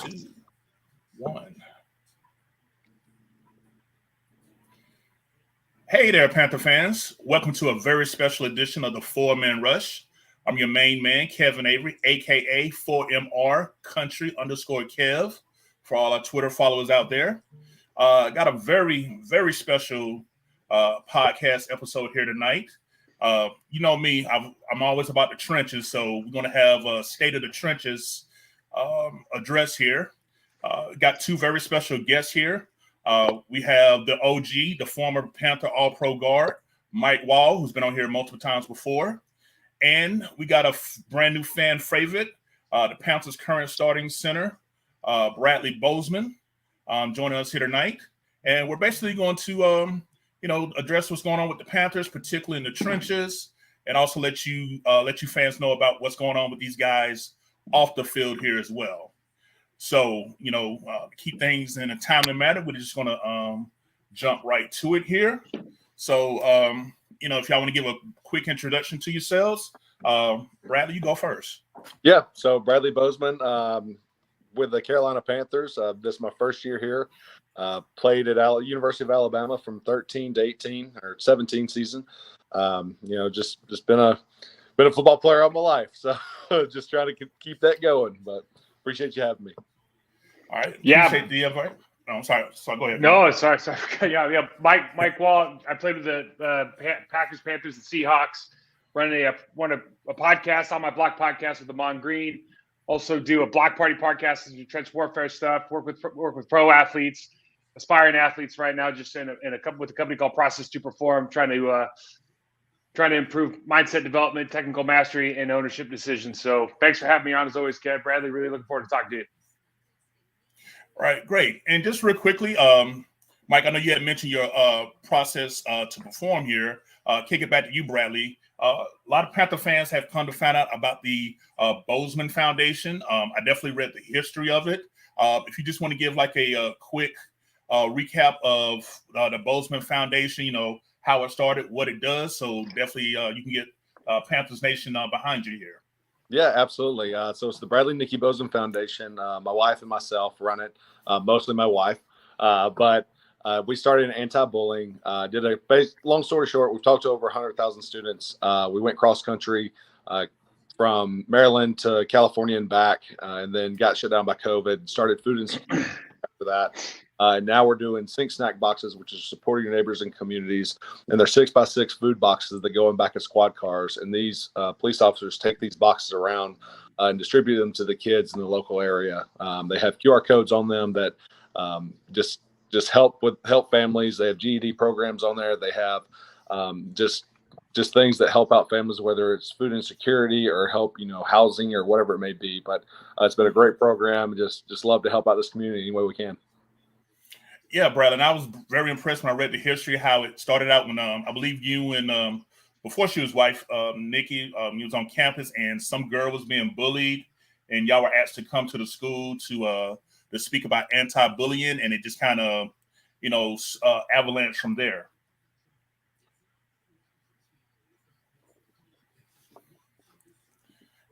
2, 1. Hey there, Panther fans. Welcome to a very special edition of the 4-Man Rush. I'm your main man, Kevin Avery, a.k.a. 4MR Kountry _Kev, for all our Twitter followers out there. Got a very, very special podcast episode here tonight. You know me, I'm always about the trenches, so we're going to have a State of the Trenches address here. Got two very special guests here. We have the OG, the former Panther All-Pro guard, Mike Wahle, who's been on here multiple times before. And we got a brand new fan favorite, the Panthers' current starting center, Bradley Bozeman, joining us here tonight. And we're basically going to, address what's going on with the Panthers, particularly in the trenches, and also let you fans know about what's going on with these guys off the field here as well. So, keep things in a timely manner. We're just going to jump right to it here. So, if y'all want to give a quick introduction to yourselves, Bradley, you go first. Yeah, so Bradley Bozeman with the Carolina Panthers. This is my first year here. Played at University of Alabama from 13 to 18 or 17 season. Just been a football player all my life. So just trying to keep that going. But appreciate you having me. All right. Yeah. Appreciate the invite. No, I'm sorry. So go ahead. No, sorry. Yeah. Mike Wahle. I played with the Packers, Panthers, and Seahawks. Running a podcast on my block podcast with Amon Green. Also do a block party podcast, do trench warfare stuff. Work with pro athletes, aspiring athletes right now. Just with a company called Process to Perform, trying to improve mindset development, technical mastery, and ownership decisions. So thanks for having me on as always, Kev. Bradley, really looking forward to talking to you. All right, great. And just real quickly, Mike, I know you had mentioned your process to perform here. Kick it back to you, Bradley. A lot of Panther fans have come to find out about the Bozeman Foundation. I definitely read the history of it. If you just want to give like a quick recap of the Bozeman Foundation, how it started, what it does. So definitely you can get Panthers Nation behind you here. Yeah, absolutely. So it's the Bradley Nikki Bozeman Foundation. My wife and myself run it, mostly my wife. But we started in anti-bullying. Long story short, we've talked to over 100,000 students. We went cross-country from Maryland to California and back, and then got shut down by COVID. Started food insecurity after that. Now we're doing Sink Snack boxes, which is supporting your neighbors and communities. And they're 6x6 food boxes that go in back of squad cars. And these police officers take these boxes around and distribute them to the kids in the local area. They have QR codes on them that just help families. They have GED programs on there. They have just things that help out families, whether it's food insecurity or help, housing or whatever it may be. But it's been a great program. Just love to help out this community any way we can. Yeah, Brad, and I was very impressed when I read the history, how it started out when I believe you and before she was wife, Nikki, you was on campus and some girl was being bullied, and y'all were asked to come to the school to speak about anti-bullying, and it just kind of, avalanche from there.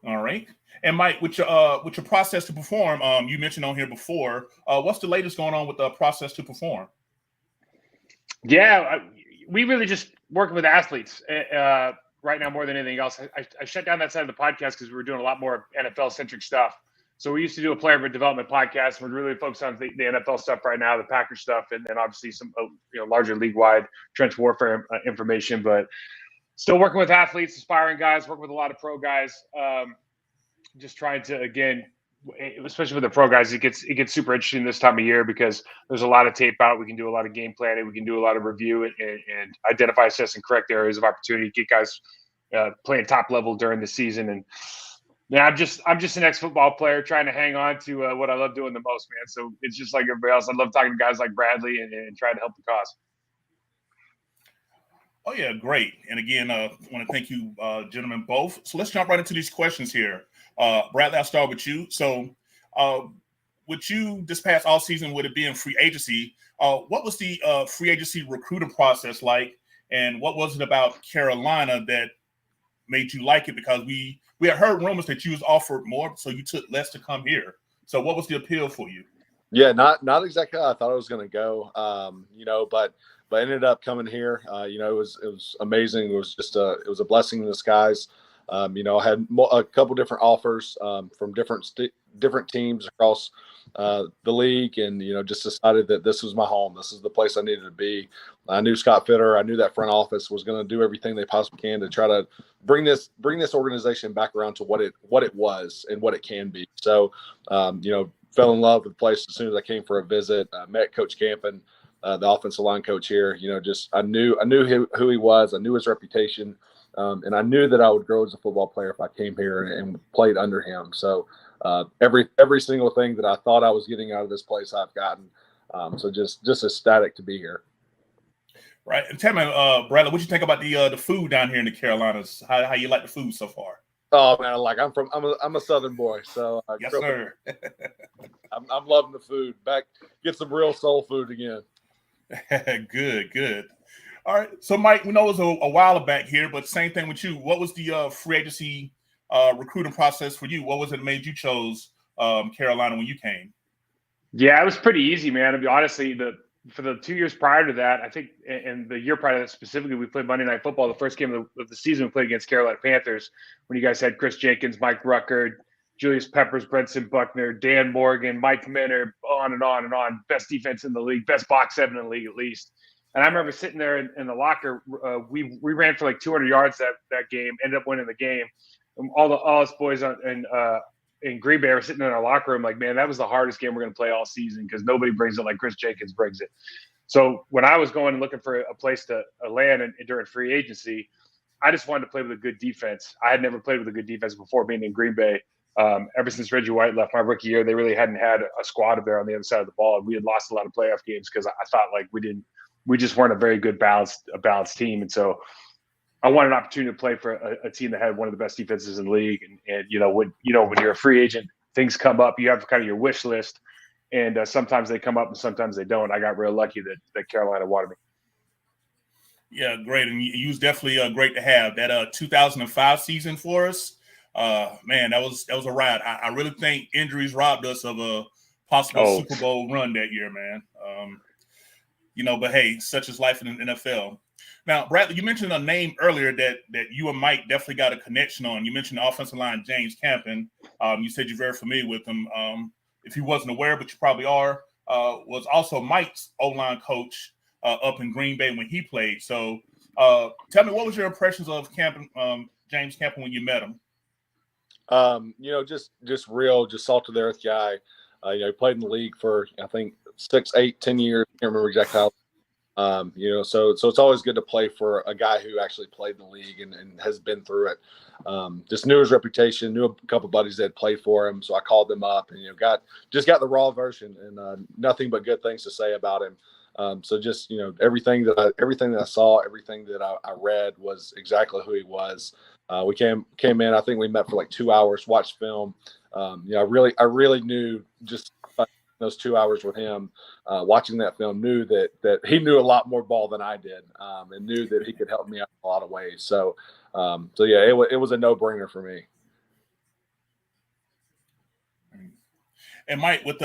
All right. And Mike, with your process to perform, you mentioned on here before, what's the latest going on with the process to perform? Yeah, we really just working with athletes right now more than anything else. I shut down that side of the podcast because we were doing a lot more NFL-centric stuff. So we used to do a player development podcast. We're really focused on the NFL stuff right now, the Packers stuff, and then obviously some larger league-wide trench warfare information. But still working with athletes, aspiring guys, working with a lot of pro guys. Just trying to, again, especially with the pro guys, it gets super interesting this time of year because there's a lot of tape out. We can do a lot of game planning. We can do a lot of review and identify, assess, and correct areas of opportunity. Get guys playing top level during the season. And yeah, I'm just an ex-football player trying to hang on to what I love doing the most, man. So it's just like everybody else. I love talking to guys like Bradley and trying to help the cause. Oh, yeah, great. And again, I want to thank you, gentlemen, both. So let's jump right into these questions here. Bradley, I'll start with you. So with you this past all season, with it being free agency, what was the free agency recruiting process like? And what was it about Carolina that made you like it? Because we had heard rumors that you was offered more, so you took less to come here. So what was the appeal for you? Yeah, not exactly how I thought it was going to go. But ended up coming here. It was amazing. It was just it was a blessing in disguise. I had a couple different offers from different teams across the league, and just decided that this was my home. This is the place I needed to be. I knew Scott Fitter. I knew that front office was going to do everything they possibly can to try to bring this organization back around to what it was and what it can be. So, fell in love with the place as soon as I came for a visit. I met Coach Campen, the offensive line coach here. I knew who he was. I knew his reputation. And I knew that I would grow as a football player if I came here and played under him. So every single thing that I thought I was getting out of this place, I've gotten. So just ecstatic to be here. Right. And tell me, Bradley, what you think about the food down here in the Carolinas? How you like the food so far? Oh man, I'm a Southern boy, so yes, sir. I'm loving the food. Get some real soul food again. Good. All right. So, Mike, we know it was a while back here, but same thing with you. What was the free agency recruiting process for you? What was it that made you chose Carolina when you came? Yeah, it was pretty easy, man. To be honestly, for the 2 years prior to that, I think, and the year prior to that specifically, we played Monday Night Football. The first game of the season we played against Carolina Panthers when you guys had Chris Jenkins, Mike Ruckert, Julius Peppers, Brenton Buckner, Dan Morgan, Mike Minner, on and on and on. Best defense in the league, best box seven in the league at least. And I remember sitting there in the locker. We ran for like 200 yards that game. Ended up winning the game. And all us boys in Green Bay were sitting in our locker room like, man, that was the hardest game we're going to play all season because nobody brings it like Chris Jenkins brings it. So when I was going and looking for a place to land during free agency, I just wanted to play with a good defense. I had never played with a good defense before being in Green Bay. Ever since Reggie White left my rookie year, they really hadn't had a squad up there on the other side of the ball. We had lost a lot of playoff games because I thought like we just weren't a very good balanced team. And so I wanted an opportunity to play for a team that had one of the best defenses in the league. And when you're a free agent, things come up. You have kind of your wish list, and sometimes they come up and sometimes they don't. I got real lucky that Carolina wanted me. Yeah, great. And you was definitely great to have that 2005 season for us. Man, that was a ride. I really think injuries robbed us of a possible Super Bowl run that year, man. But hey, such is life in the NFL. Now, Bradley, you mentioned a name earlier that you and Mike definitely got a connection on. You mentioned the offensive line, James Campen. You said you're very familiar with him. If you wasn't aware, but you probably are, was also Mike's O-line coach up in Green Bay when he played. So tell me, what was your impressions of James Campen when you met him? Just real, just salt of the earth guy. He played in the league for, I think, 6, 8, 10 years. I can't remember exactly how. So it's always good to play for a guy who actually played in the league and has been through it. Just knew his reputation, knew a couple buddies that had played for him. So I called them up and, got the raw version and nothing but good things to say about him. So just, everything that I saw, everything that I read was exactly who he was. We came in, I think we met for like 2 hours, watched film. I really knew just those 2 hours with him, watching that film, knew that he knew a lot more ball than I did, and knew that he could help me out in a lot of ways. So yeah, it was a no-brainer for me. And Mike, with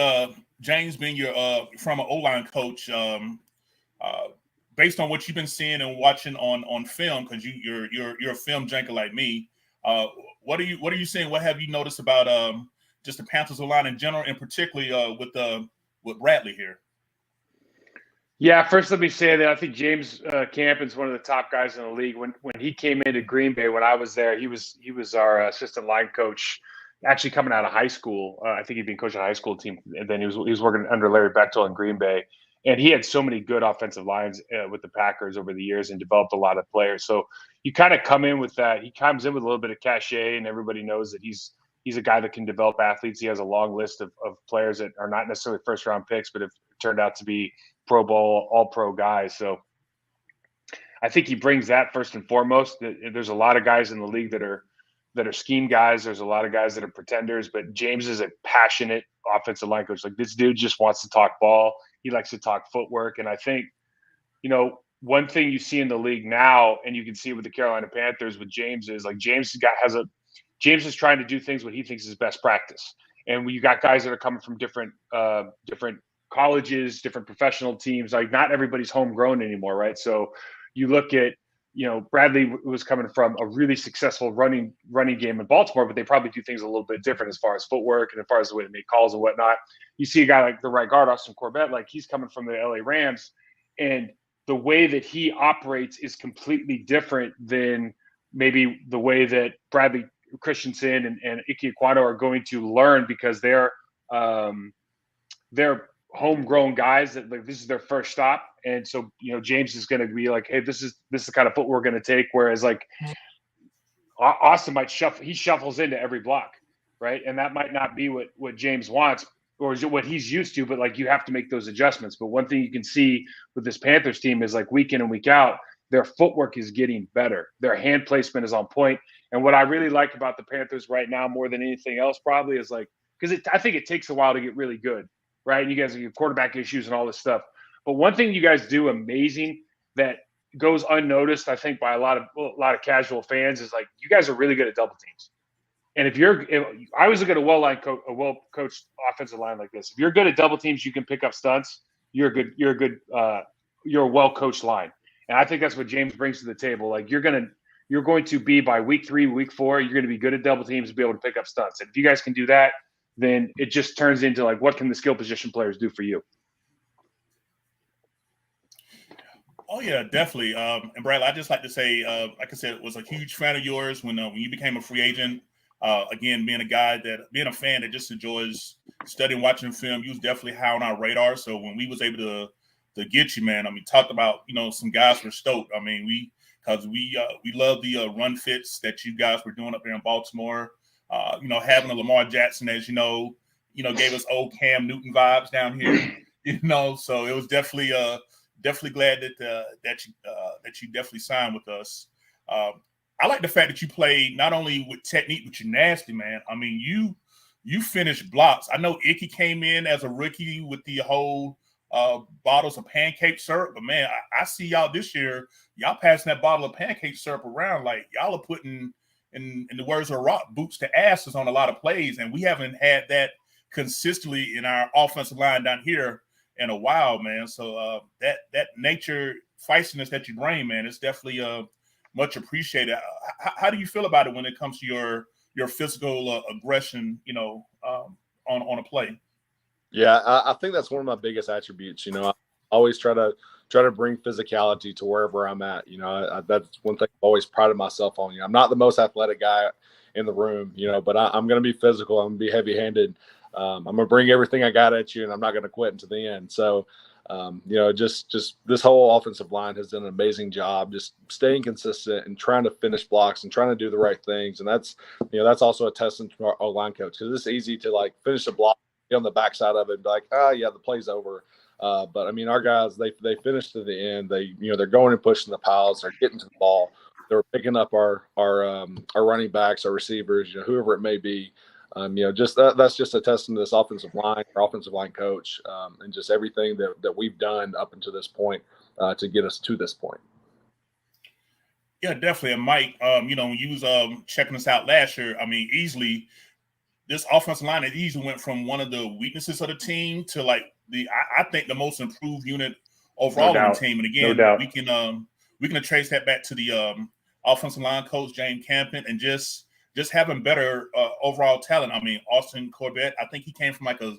James being your former O-line coach, based on what you've been seeing and watching on film, because you're a film junkie like me, what are you seeing? What have you noticed about just the Panthers O-line in general, and particularly with Bradley here? Yeah, first let me say that I think James Campen's one of the top guys in the league. When he came into Green Bay, when I was there, he was our assistant line coach, actually coming out of high school. I think he'd been coaching a high school team, and then he was working under Larry Bechtel in Green Bay. And he had so many good offensive lines with the Packers over the years and developed a lot of players. So you kind of come in with that. He comes in with a little bit of cachet, and everybody knows that he's a guy that can develop athletes. He has a long list of players that are not necessarily first-round picks, but have turned out to be Pro Bowl, all-pro guys. So I think he brings that first and foremost. There's a lot of guys in the league that are scheme guys. There's a lot of guys that are pretenders, but James is a passionate offensive line coach. Like, this dude just wants to talk ball. He likes to talk footwork. And I think, one thing you see in the league now, and you can see with the Carolina Panthers with James, is like James is trying to do things what he thinks is best practice. And you got guys that are coming from different colleges, different professional teams. Like not everybody's homegrown anymore, right? So you look at, Bradley was coming from a really successful running game in Baltimore, but they probably do things a little bit different as far as footwork and as far as the way they make calls and whatnot. You see a guy like the right guard, Austin Corbett, like he's coming from the LA Rams, and the way that he operates is completely different than maybe the way that Bradley Christensen and Ike Ekwonu are going to learn, because they're homegrown guys that like this is their first stop. And so, James is going to be like, hey, this is the kind of foot we're going to take. Whereas like Austin might he shuffles into every block, right? And that might not be what James wants or what he's used to, but like you have to make those adjustments. But one thing you can see with this Panthers team is like week in and week out, their footwork is getting better. Their hand placement is on point. And what I really like about the Panthers right now, more than anything else, probably is like, because I think it takes a while to get really good, right? And you guys have quarterback issues and all this stuff. But one thing you guys do amazing that goes unnoticed, I think, by a lot of casual fans is like you guys are really good at double teams. And if I always look at a well-coached offensive line like this. If you're good at double teams, you can pick up stunts. You're a well-coached line. And I think that's what James brings to the table. Like you're going to be by week 3, week 4, you're going to be good at double teams and be able to pick up stunts. And if you guys can do that, then it just turns into like, what can the skill position players do for you? Oh yeah, definitely. And Bradley, I just like to say, like I said, was a huge fan of yours when you became a free agent. Again, being a fan that just enjoys studying, watching film, you was definitely high on our radar. So when we was able to get you, man, I mean, talked about some guys were stoked. I mean, we love the run fits that you guys were doing up there in Baltimore. Having a Lamar Jackson, as gave us old Cam Newton vibes down here. So it was definitely glad that you definitely signed with us. I like the fact that you played not only with technique, but you're nasty, man. I mean, you finished blocks. I know Icky came in as a rookie with the whole bottles of pancake syrup, but man, I see y'all this year. Y'all passing that bottle of pancake syrup around like y'all are putting, in the words of Rock, boots to asses on a lot of plays, and we haven't had that consistently in our offensive line down here in a while, man. So that nature feistiness that you bring, man, is definitely much appreciated. How do you feel about it when it comes to your physical aggression, on a play? Yeah, I think that's one of my biggest attributes. I always try to bring physicality to wherever I'm at. That's one thing I've always prided myself on. I'm not the most athletic guy in the room, but I'm going to be physical. I'm going to be heavy-handed. I'm going to bring everything I got at you, and I'm not going to quit until the end. So, just this whole offensive line has done an amazing job just staying consistent and trying to finish blocks and trying to do the right things. And that's also a testament to our O-line coach, because it's easy to like finish a block, be on the backside of it and be like, yeah, the play's over. But I mean, our guys, they finish to the end. They're going and pushing the piles. They're getting to the ball. They're picking up our running backs, our receivers, whoever it may be. That's just a testament to this offensive line, our offensive line coach, and just everything that we've done up until this point to get us to this point. Yeah, definitely. And Mike, when you was checking us out last year, I mean, easily this offensive line has easily went from one of the weaknesses of the team to like I think the most improved unit overall on the team. And again, we can trace that back to the offensive line coach James Campen and just having better overall talent. I mean, Austin Corbett, I think he came from like a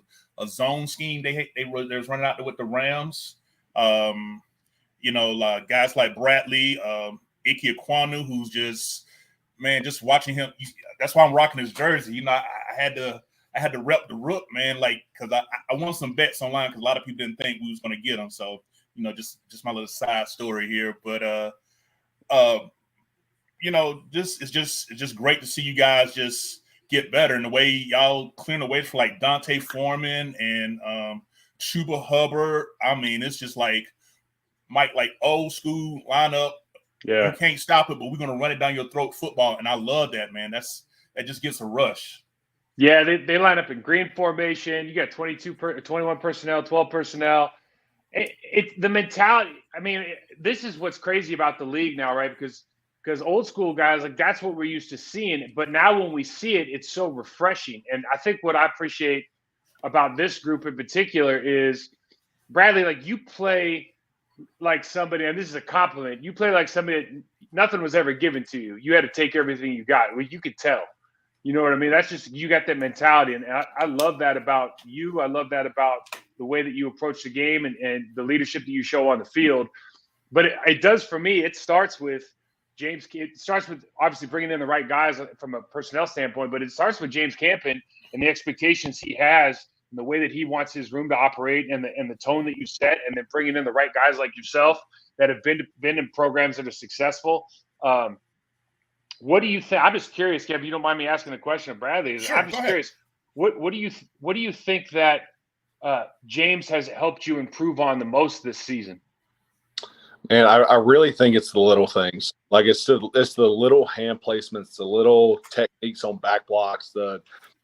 zone scheme. They was running out there with the Rams. Guys like Bradley, Ike Ekwonu, who's just watching him. That's why I'm rocking his jersey. I had to rep the Rook, man, like because I won some bets online because a lot of people didn't think we was going to get him. So just my little side story here, but it's just great to see you guys just get better, and the way y'all clearing the way for like Dante Foreman and Chuba Hubbard. I mean, it's just like Mike, like old school lineup. Yeah, you can't stop it, but we're gonna run it down your throat football, and I love that, man. That just gets a rush. Yeah, they line up in green formation. You got 21 personnel, 12 personnel. It's the mentality. I mean, this is what's crazy about the league now, right? Because because old school guys, like that's what we're used to seeing. But now when we see it, it's so refreshing. And I think what I appreciate about this group in particular is, Bradley, like you play like somebody, and this is a compliment, you play like somebody that nothing was ever given to you. You had to take everything you got. Well, you could tell. You know what I mean? That's just, you got that mentality. And I love that about you. I love that about the way that you approach the game and the leadership that you show on the field. But it does for me. It starts with James. It starts with obviously bringing in the right guys from a personnel standpoint, but it starts with James Campen and the expectations he has and the way that he wants his room to operate and the tone that you set, and then bringing in the right guys like yourself that have been in programs that are successful. What do you think? I'm just curious, Kev. You don't mind me asking the question of Bradley? Sure, I'm just curious. What do you think that James has helped you improve on the most this season? And I really think it's the little things. Like it's the little hand placements, the little techniques on back blocks,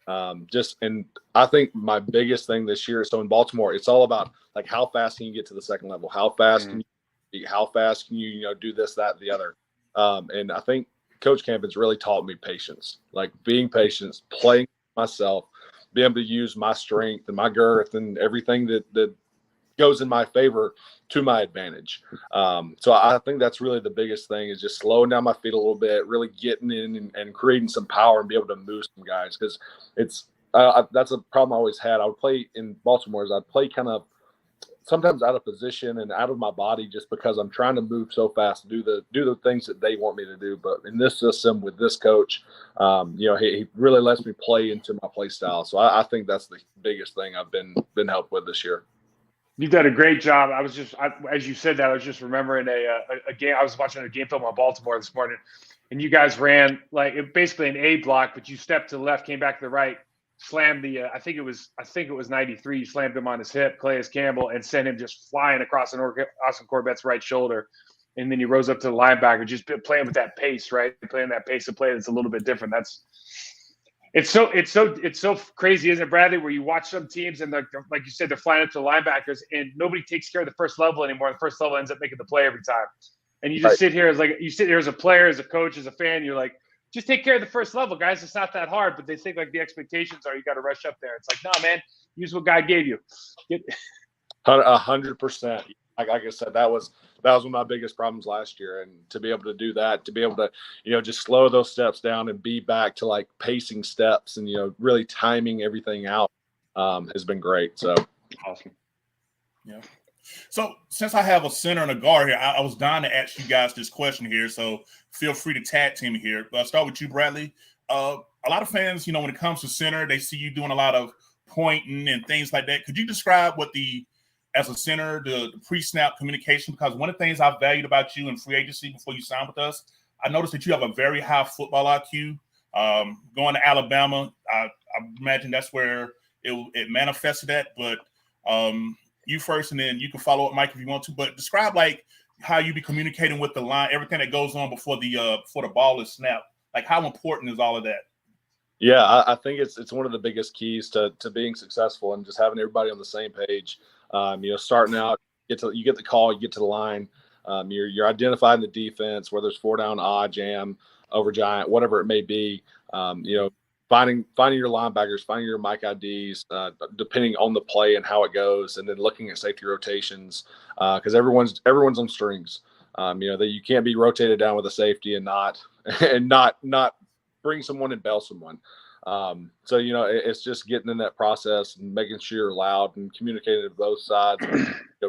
and I think my biggest thing this year. So in Baltimore, it's all about like how fast can you get to the second level? How fast can you do this, that, the other? And I think Coach Campen's really taught me patience, like being patient, playing myself, being able to use my strength and my girth and everything that goes in my favor to my advantage. So I think that's really the biggest thing, is just slowing down my feet a little bit, really getting in and creating some power and be able to move some guys. Because that's a problem I always had. I would play in Baltimore, is I'd play kind of sometimes out of position and out of my body just because I'm trying to move so fast, do the things that they want me to do. But in this system with this coach, he really lets me play into my play style. So I think that's the biggest thing I've been helped with this year. You've done a great job. As you said that, I was just remembering a game. I was watching a game film on Baltimore this morning, and you guys ran like basically an A block, but you stepped to the left, came back to the right, slammed I think it was 93. You slammed him on his hip, Calais Campbell, and sent him just flying across Austin Corbett's right shoulder. And then he rose up to the linebacker, just playing with that pace, right? Playing that pace of play that's a little bit different. It's so crazy, isn't it, Bradley? Where you watch some teams and like you said, they're flying up to the linebackers and nobody takes care of the first level anymore. The first level ends up making the play every time. And you just sit here as a player, as a coach, as a fan, you're like, just take care of the first level, guys. It's not that hard. But they think like the expectations are you got to rush up there. It's like, no, man, use what God gave you. 100%. Like I said, that was one of my biggest problems last year. And to be able to do that, to be able to, just slow those steps down and be back to like pacing steps and, really timing everything out has been great. So awesome. Yeah. So since I have a center and a guard here, I was dying to ask you guys this question here. So feel free to tag team here. But I'll start with you, Bradley. A lot of fans, when it comes to center, they see you doing a lot of pointing and things like that. Could you describe what as a center, the pre-snap communication? Because one of the things I valued about you in free agency before you signed with us, I noticed that you have a very high football IQ. Going to Alabama, I imagine that's where it manifested at. But you first, and then you can follow up, Mike, if you want to. But describe like how you be communicating with the line, everything that goes on before the ball is snapped. Like how important is all of that? Yeah, I think it's one of the biggest keys to being successful and just having everybody on the same page. Starting out, you get the call, you get to the line, you're identifying the defense, whether it's 4-down, odd, jam, over giant, whatever it may be. Finding your linebackers, finding your Mike IDs, depending on the play and how it goes, and then looking at safety rotations because everyone's on strings. That you can't be rotated down with a safety and not bring someone and bail someone. So it's just getting in that process and making sure you're loud and communicating to both sides,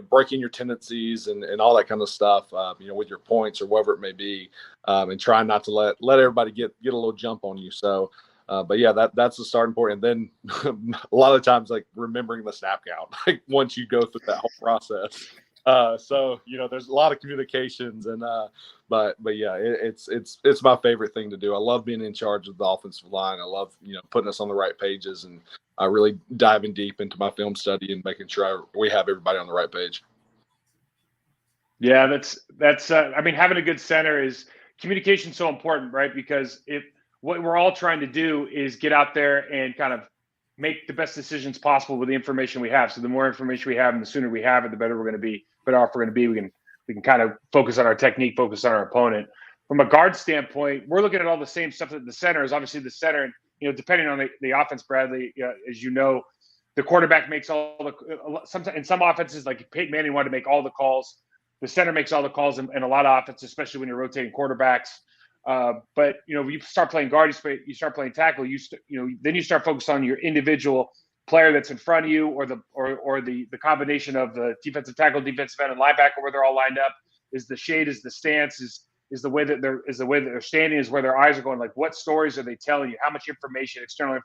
breaking your tendencies and all that kind of stuff. With your points or whatever it may be, and trying not to let everybody get a little jump on you. So. But yeah, that's the starting point. And then a lot of times, like remembering the snap count, like once you go through that whole process. So there's a lot of communications and but yeah, it's my favorite thing to do. I love being in charge of the offensive line. I love putting us on the right pages and really diving deep into my film study and making sure we have everybody on the right page. Yeah, that's having a good center is communication so important, right? Because what we're all trying to do is get out there and kind of make the best decisions possible with the information we have. So the more information we have and the sooner we have it, the better we're going to be. Better off we're going to be. We can kind of focus on our technique, focus on our opponent. from a guard standpoint, we're looking at all the same stuff that the center is. Obviously, the center, depending on the offense, Bradley, as you know, the quarterback makes all the. Sometimes in some offenses, like Peyton Manning wanted to make all the calls. The center makes all the calls in a lot of offenses, especially when you're rotating quarterbacks. But you start playing guard, you start playing tackle. Then you start focusing on your individual player that's in front of you, or the combination of the defensive tackle, defensive end, and linebacker, where they're all lined up. Is the shade, is the stance, is the way that they're standing, is where their eyes are going. Like, what stories are they telling you? How much information, external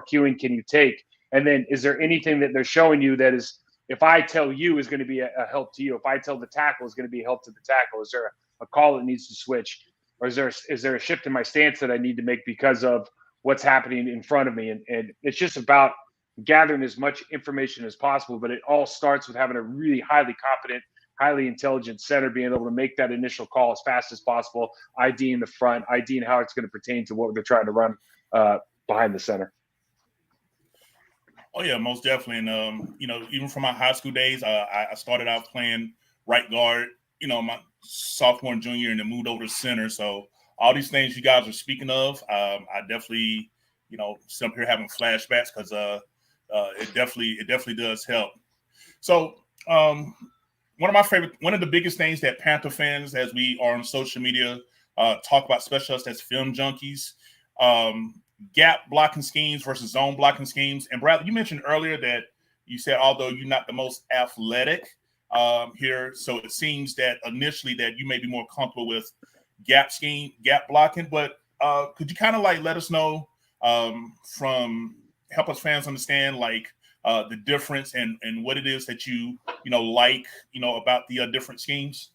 cueing can you take? And then is there anything that they're showing you that is, if I tell you, is going to be a help to you? If I tell the tackle, is going to be a help to the tackle? Is there a call that needs to switch? Or is there a shift in my stance that I need to make because of what's happening in front of me? And it's just about gathering as much information as possible. But it all starts with having a really highly competent, highly intelligent center being able to make that initial call as fast as possible, IDing the front, IDing how it's going to pertain to what they're trying to run behind the center. Oh yeah, most definitely. And even from my high school days, I started out playing right guard. My sophomore and junior, and then moved over to center. So all these things you guys are speaking of, I definitely, sit up here having flashbacks because it definitely does help. So one of the biggest things that Panther fans, as we are on social media, talk about, especially us as film junkies, gap blocking schemes versus zone blocking schemes. And Bradley, you mentioned earlier that you said, although you're not the most athletic here, so it seems that initially that you may be more comfortable with gap blocking. But could you kind of let us know help us fans understand the difference and what it is that you about the different schemes?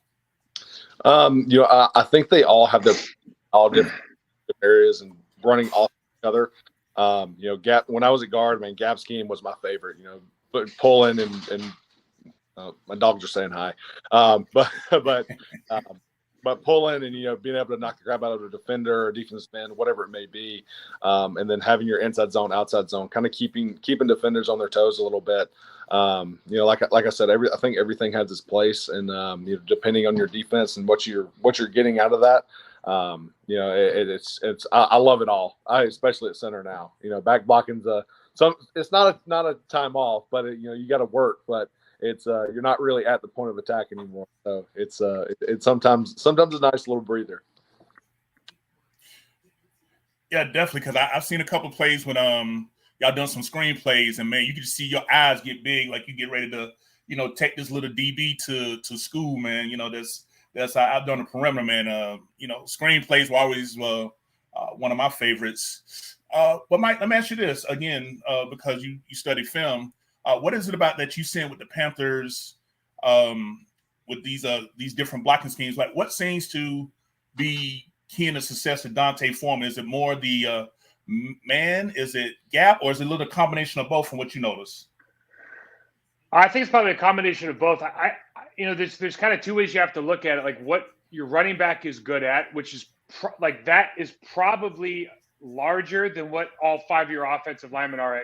I think they all have all different areas and running off each other. Gap. When I was at guard, gap scheme was my favorite. Pulling and my dogs are saying hi. But pulling and being able to knock the crap out of a defender or defensive end, whatever it may be, and then having your inside zone, outside zone, kind of keeping defenders on their toes a little bit. Like I said, I think everything has its place, and depending on your defense and what you're getting out of that, I love it all. Especially at center now. Back blocking's it's not a time off, but you got to work, but it's you're not really at the point of attack anymore. So it's sometimes a nice little breather. Yeah, definitely. Because I've seen a couple of plays when y'all done some screenplays, and man, you can just see your eyes get big, like you get ready to take this little DB to school, man. That's I've done a perimeter, man. Screenplays were always one of my favorites. But Mike, let me ask you this again, because you study film. What is it about that you seen with the Panthers with these different blocking schemes? Like, what seems to be key in the success of Dante Foreman? Is it more the man? Is it gap? Or is it a little combination of both from what you notice? I think it's probably a combination of both. There's kind of two ways you have to look at it. Like, what your running back is good at, which is that is probably larger than what all 5 of your offensive linemen are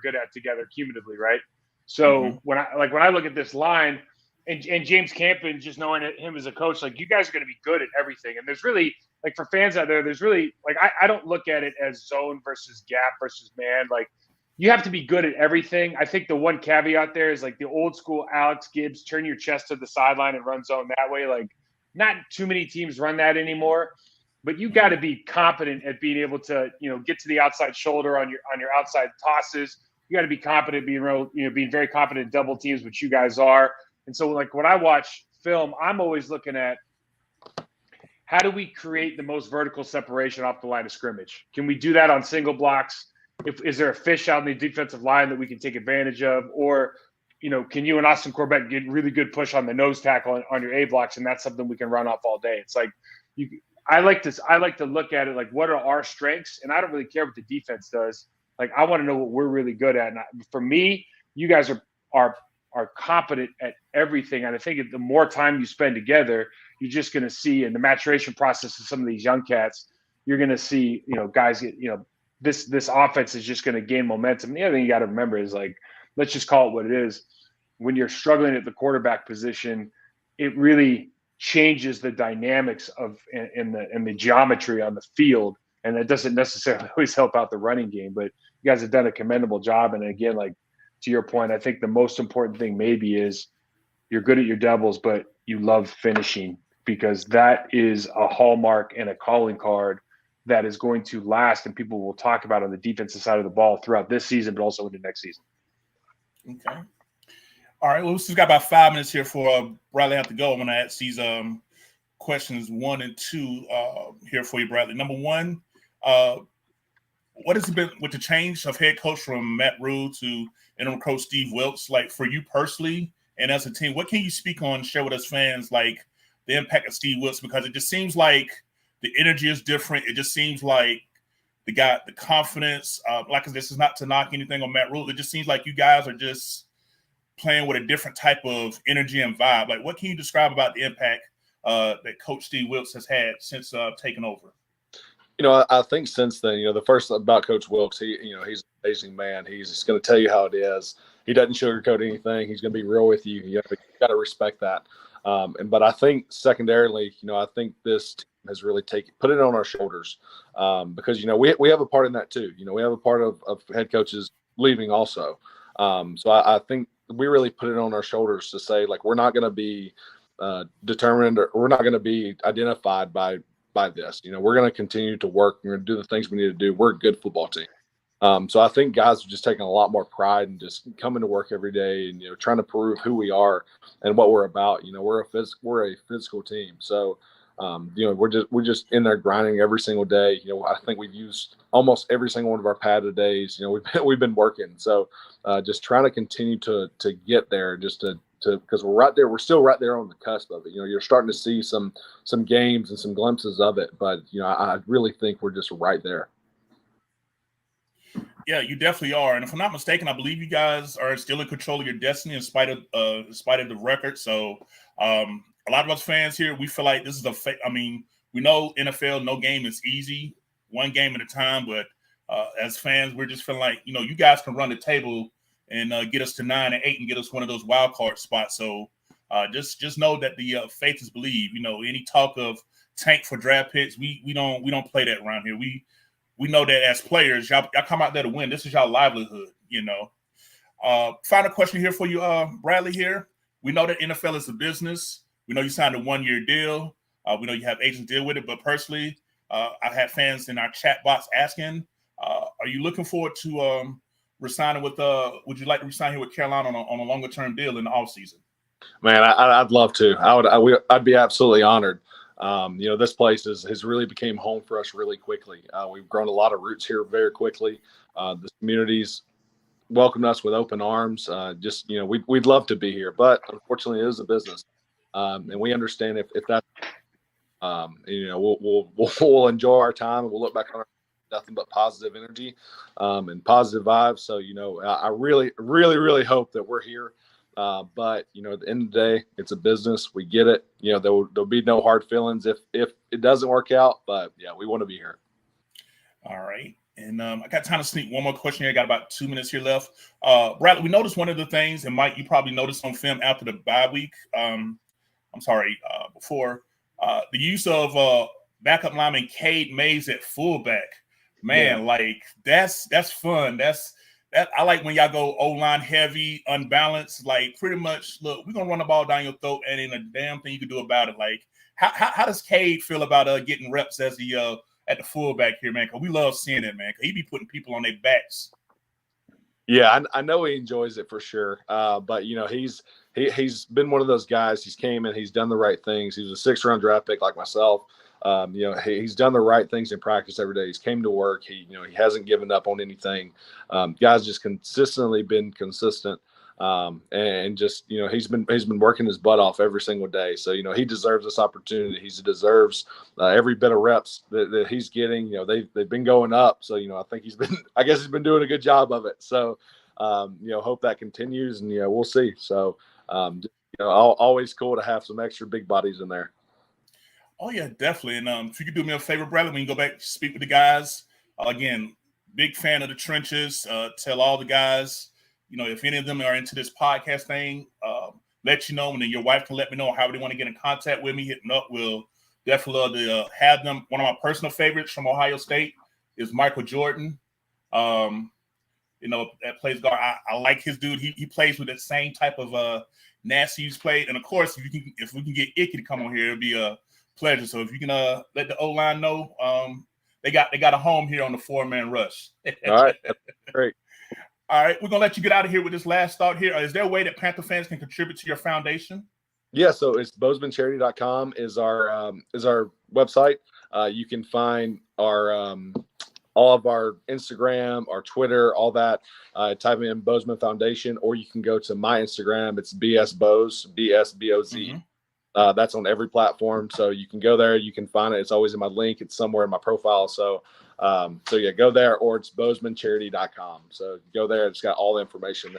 good at together cumulatively, right? So when I look at this line and James Campen, just knowing him as a coach, you guys are going to be good at everything. And there's really, for fans out there, there's really I don't look at it as zone versus gap versus man. You have to be good at everything. I think the one caveat there is the old school Alex Gibbs, turn your chest to the sideline and run zone that way. Not too many teams run that anymore. But you got to be competent at being able to, get to the outside shoulder on your outside tosses. You got to be competent being very competent in double teams, which you guys are. And so, when I watch film, I'm always looking at how do we create the most vertical separation off the line of scrimmage? Can we do that on single blocks? Is there a fish out in the defensive line that we can take advantage of? Or, can you and Austin Corbett get really good push on the nose tackle on your A blocks, and that's something we can run off all day? It's I like to look at it what are our strengths, and I don't really care what the defense does. I want to know what we're really good at. And for me, you guys are competent at everything, and I think the more time you spend together, you're just going to see in the maturation process of some of these young cats, you're going to see guys get this offense is just going to gain momentum. And the other thing you got to remember is let's just call it what it is. When you're struggling at the quarterback position, it really changes the dynamics of in the geometry on the field, and that doesn't necessarily always help out the running game. But you guys have done a commendable job. And again, like to your point, I think the most important thing maybe is you're good at your doubles, but you love finishing, because that is a hallmark and a calling card that is going to last, and people will talk about on the defensive side of the ball throughout this season, but also into next season. Okay. All right. Well, we've got about 5 minutes here for Bradley have to go. I'm going to ask these questions 1 and 2 here for you, Bradley. Number 1, what has it been with the change of head coach from Matt Rule to interim coach Steve Wilkes? Like for you personally and as a team, what can you speak on, share with us fans, like the impact of Steve Wilkes? Because it just seems like the energy is different. It just seems like they got the confidence. Like this is not to knock anything on Matt Rule. It just seems like you guys are just playing with a different type of energy and vibe. Like what can you describe about the impact that Coach Steve Wilkes has had since taking over? I think since then, the first about Coach Wilkes, he's an amazing man. He's just going to tell you how it is. He doesn't sugarcoat anything. He's going to be real with you. You got to respect that. But I think secondarily, I think this team has really put it on our shoulders because, we have a part in that too. We have a part of head coaches leaving also. So I think we really put it on our shoulders to say, like, we're not going to be determined, or we're not going to be identified by this. We're going to continue to work. We're going to do the things we need to do. We're a good football team. So I think guys are just taking a lot more pride in just coming to work every day and, trying to prove who we are and what we're about. We're a physical team. So, we're just in there grinding every single day. I think we've used almost every single one of our padded days. We've been working. So, just trying to continue to get there, just to because we're right there. We're still right there on the cusp of it. You're starting to see some games and some glimpses of it, but I really think we're just right there. Yeah, you definitely are. And if I'm not mistaken, I believe you guys are still in control of your destiny in spite of the record. So a lot of us fans here, we feel like this is we know NFL, no game is easy, one game at a time. But as fans, we're just feeling like, you guys can run the table and get us to 9 and 8 and get us one of those wild card spots. So just know that the faith is believe. Any talk of tank for draft picks, we don't play that around here. We know that as players, y'all come out there to win. This is y'all livelihood, Final question here for you, Bradley here. We know that NFL is a business. We know you signed a 1-year deal. We know you have agents deal with it. But personally, I had fans in our chat box asking, are you looking forward to resigning with would you like to resign here with Carolina on a longer-term deal in the offseason? Man, I'd love to. I'd be absolutely honored. This place has really became home for us really quickly. We've grown a lot of roots here very quickly. The community's welcomed us with open arms. We'd love to be here, but unfortunately it is a business. And we understand if that's, we'll enjoy our time and we'll look back on nothing but positive energy, and positive vibes. So, I really, really, really hope that we're here. But at the end of the day, it's a business. We get it. There'll be no hard feelings if it doesn't work out. But yeah, we want to be here. All right. And I got time to sneak one more question here. I got about 2 minutes here left. Bradley, we noticed one of the things, and Mike, you probably noticed on film after the bye week. Before the use of backup lineman Cade Mays at fullback. Man, yeah. Like that's fun. That I like when y'all go O-line heavy, unbalanced. Like pretty much, look, we're gonna run the ball down your throat, and ain't a damn thing you can do about it. Like, how does Cade feel about getting reps as the at the fullback here, man? Because we love seeing it, man. Because he be putting people on their backs. Yeah, I know he enjoys it for sure. But he's been one of those guys. He's came in, he's done the right things. He was a 6th-round draft pick like myself. He's done the right things in practice every day. He's came to work. He hasn't given up on anything. Guys just consistently been consistent. And just, he's been working his butt off every single day. So, he deserves this opportunity. He deserves every bit of reps that he's getting. They've been going up. So, I think he's been doing a good job of it. So, hope that continues, and, we'll see. So, always cool to have some extra big bodies in there. Oh yeah, definitely. And if you could do me a favor, Bradley, when you go back speak with the guys, again, big fan of the trenches. Tell all the guys, if any of them are into this podcast thing, let you know, and then your wife can let me know how they want to get in contact with me. Hitting up, we'll definitely love to have them. One of my personal favorites from Ohio State is Michael Jordan. That plays guard. I like his dude. He plays with that same type of nasty he's played. And of course, if we can get Icky to come on here, it'd be a pleasure. So if you can let the O-line know, they got a home here on the 4-man rush. All right, great. All right, we're gonna let you get out of here with this last thought here. Is there a way that Panther fans can contribute to your foundation? Yeah, so it's bozemancharity.com is our website. You can find our all of our Instagram, our Twitter, all that. Type in Bozeman Foundation, or you can go to my Instagram. It's BSBoz, BSBOZ. That's on every platform, so you can go there. You can find it. It's always in my link. It's somewhere in my profile. So yeah, go there, or it's bozemancharity.com. So go there. It's got all the information.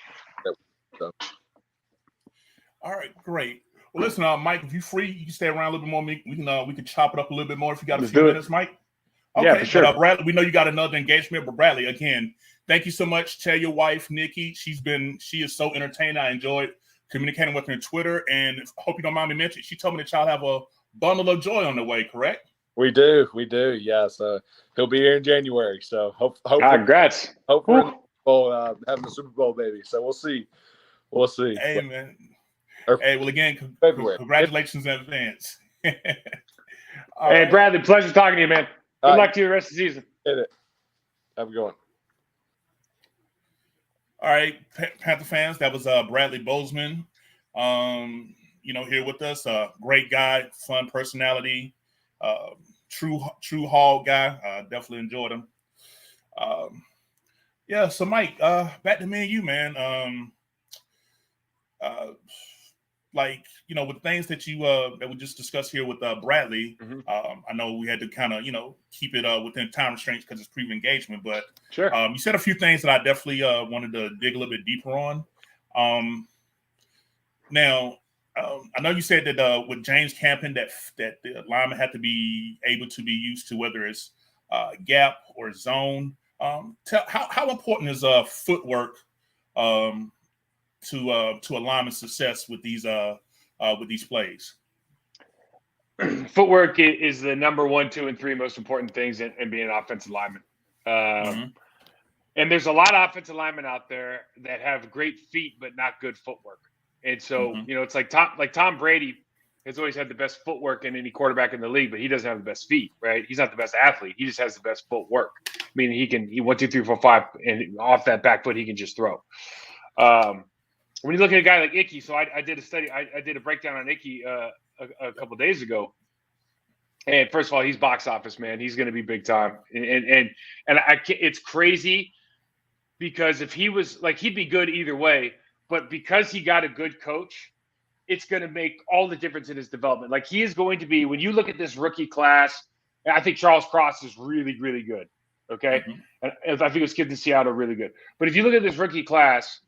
All right, great. Well, listen, Mike, if you're free, you can stay around a little bit more. We can chop it up a little bit more if you got a few minutes, Mike. Okay, yeah, for sure. But Bradley, we know you got another engagement, but Bradley, again, thank you so much. Tell your wife, Nikki, she is so entertaining. I enjoyed communicating with her on Twitter, and hope you don't mind me mentioning, she told me that y'all have a bundle of joy on the way, correct? We do. Yeah, so he'll be here in January. So hopefully, congrats. Hopefully, having the Super Bowl baby. So we'll see. Hey, man. Well, again, congratulations in advance. Hey, Bradley, pleasure talking to you, man. Good luck to you the rest of the season. Hit it. Have a good one. All right, Panther fans, that was Bradley Bozeman, here with us. Great guy, fun personality, true hog guy. Definitely enjoyed him. So Mike, back to me and you, man. With things that that we just discussed here with Bradley, I know we had to kind of keep it within time restraints because it's pre-engagement, but sure. You said a few things that I definitely wanted to dig a little bit deeper on. Now, I know you said that with James Campen that the lineman had to be able to be used to whether it's gap or zone. How important is footwork to a lineman's success with these plays? Footwork is the number 1, 2, and 3 most important things in being an offensive lineman. And there's a lot of offensive linemen out there that have great feet but not good footwork. And so, it's like Tom Brady has always had the best footwork in any quarterback in the league, but he doesn't have the best feet, right? He's not the best athlete. He just has the best footwork. Meaning he 1, 2, 3, 4, 5, and off that back foot he can just throw. When you look at a guy like Icky, so I did a study. I did a breakdown on Icky a couple of days ago. And first of all, he's box office, man. He's going to be big time. And it's crazy because if he was he'd be good either way. But because he got a good coach, it's going to make all the difference in his development. Like he is going to be, when you look at this rookie class, I think Charles Cross is really, really good. Okay. And I think it was kids in Seattle really good. But if you look at this rookie class,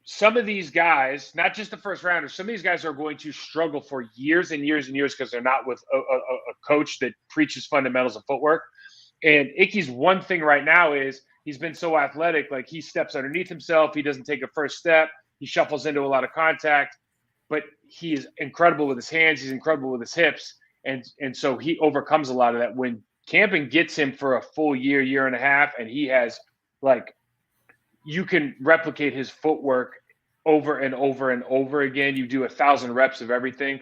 some of these guys, not just the first rounders, some of these guys are going to struggle for years and years and years because they're not with a coach that preaches fundamentals of footwork. And Icky's one thing right now is he's been so athletic, like he steps underneath himself. He doesn't take a first step. He shuffles into a lot of contact, but he is incredible with his hands. He's incredible with his hips. And so he overcomes a lot of that. When Campen gets him for a full year, year and a half, and he has you can replicate his footwork over and over and over again. You do 1,000 reps of everything.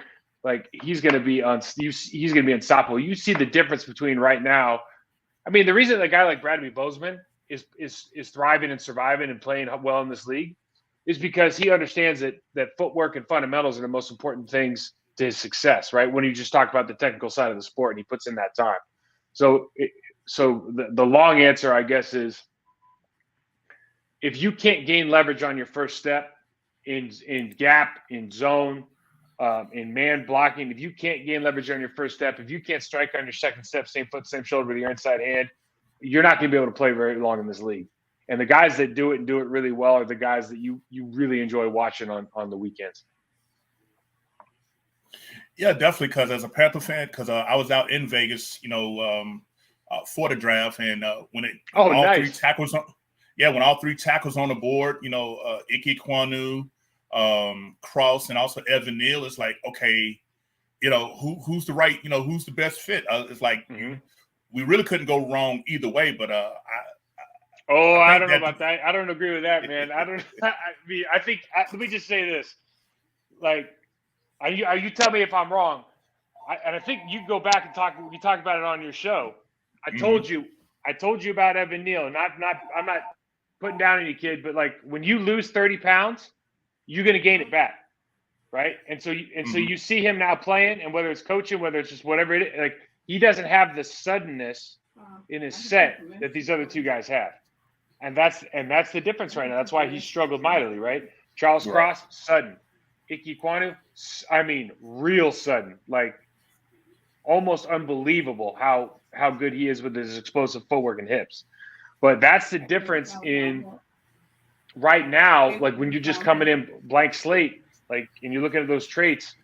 He's going to be he's going to be unstoppable. You see the difference between right now. I mean, the reason a guy like Bradley Bozeman is thriving and surviving and playing well in this league is because he understands that footwork and fundamentals are the most important things to his success, right? When you just talk about the technical side of the sport and he puts in that time. So the long answer, I guess, is if you can't gain leverage on your first step in gap, in zone, in man blocking, if you can't gain leverage on your first step, if you can't strike on your second step, same foot, same shoulder with your inside hand, you're not going to be able to play very long in this league. And the guys that do it and do it really well are the guys that you really enjoy watching on the weekends. Yeah, definitely. Because as a Panther fan, because I was out in Vegas, for the draft, and when all three tackles on the board, Ike Kwanu, Cross and also Evan Neal, it's like, okay, who's the right, who's the best fit? It's like we really couldn't go wrong either way. But I don't know about that. I don't agree with that, man. I don't. I mean, I think. Let me just say this: like, you tell me if I'm wrong. And I think you go back and talk. We talked about it on your show. I told you about Evan Neal, and I'm not putting down any kid, but like when you lose 30 pounds, you're going to gain it back, right? And so you see him now playing, and whether it's coaching, whether it's just whatever it is, like he doesn't have the suddenness in his set that these other two guys have, and that's the difference right now. That's why he struggled mightily, right? Charles Cross, sudden. Ike Kwanu, I mean, real sudden, like almost unbelievable how good he is with his explosive footwork and hips. But that's the difference in right now, like when you're just coming in blank slate, like, and you're looking at those traits,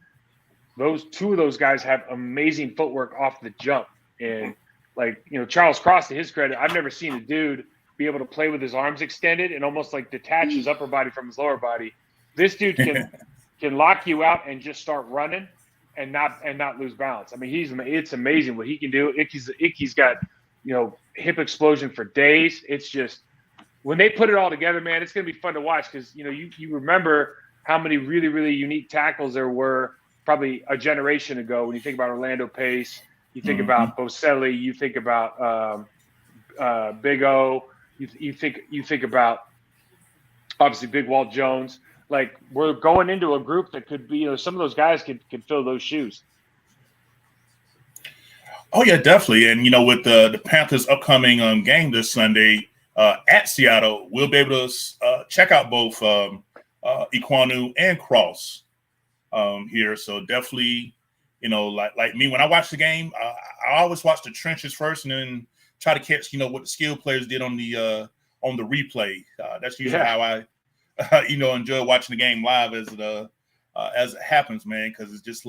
those two of those guys have amazing footwork off the jump. And like, Charles Cross, to his credit, I've never seen a dude be able to play with his arms extended and almost like detach his upper body from his lower body. This dude can lock you out and just start running and not lose balance. I mean, it's amazing what he can do. Icky's got, hip explosion for days. It's just when they put it all together, man, it's going to be fun to watch because, you remember how many really, really unique tackles there were probably a generation ago. When you think about Orlando Pace, you think about Boselli, you think about Big O, you think about obviously Big Walt Jones. Like we're going into a group that could be, some of those guys could fill those shoes. Oh yeah, definitely. And with the Panthers' upcoming game this Sunday at Seattle, we'll be able to check out both Ekwonu and Cross here. So definitely, like me, when I watch the game, I always watch the trenches first, and then try to catch what the skill players did on the replay. That's usually how I enjoy watching the game live as it happens, man, because it's just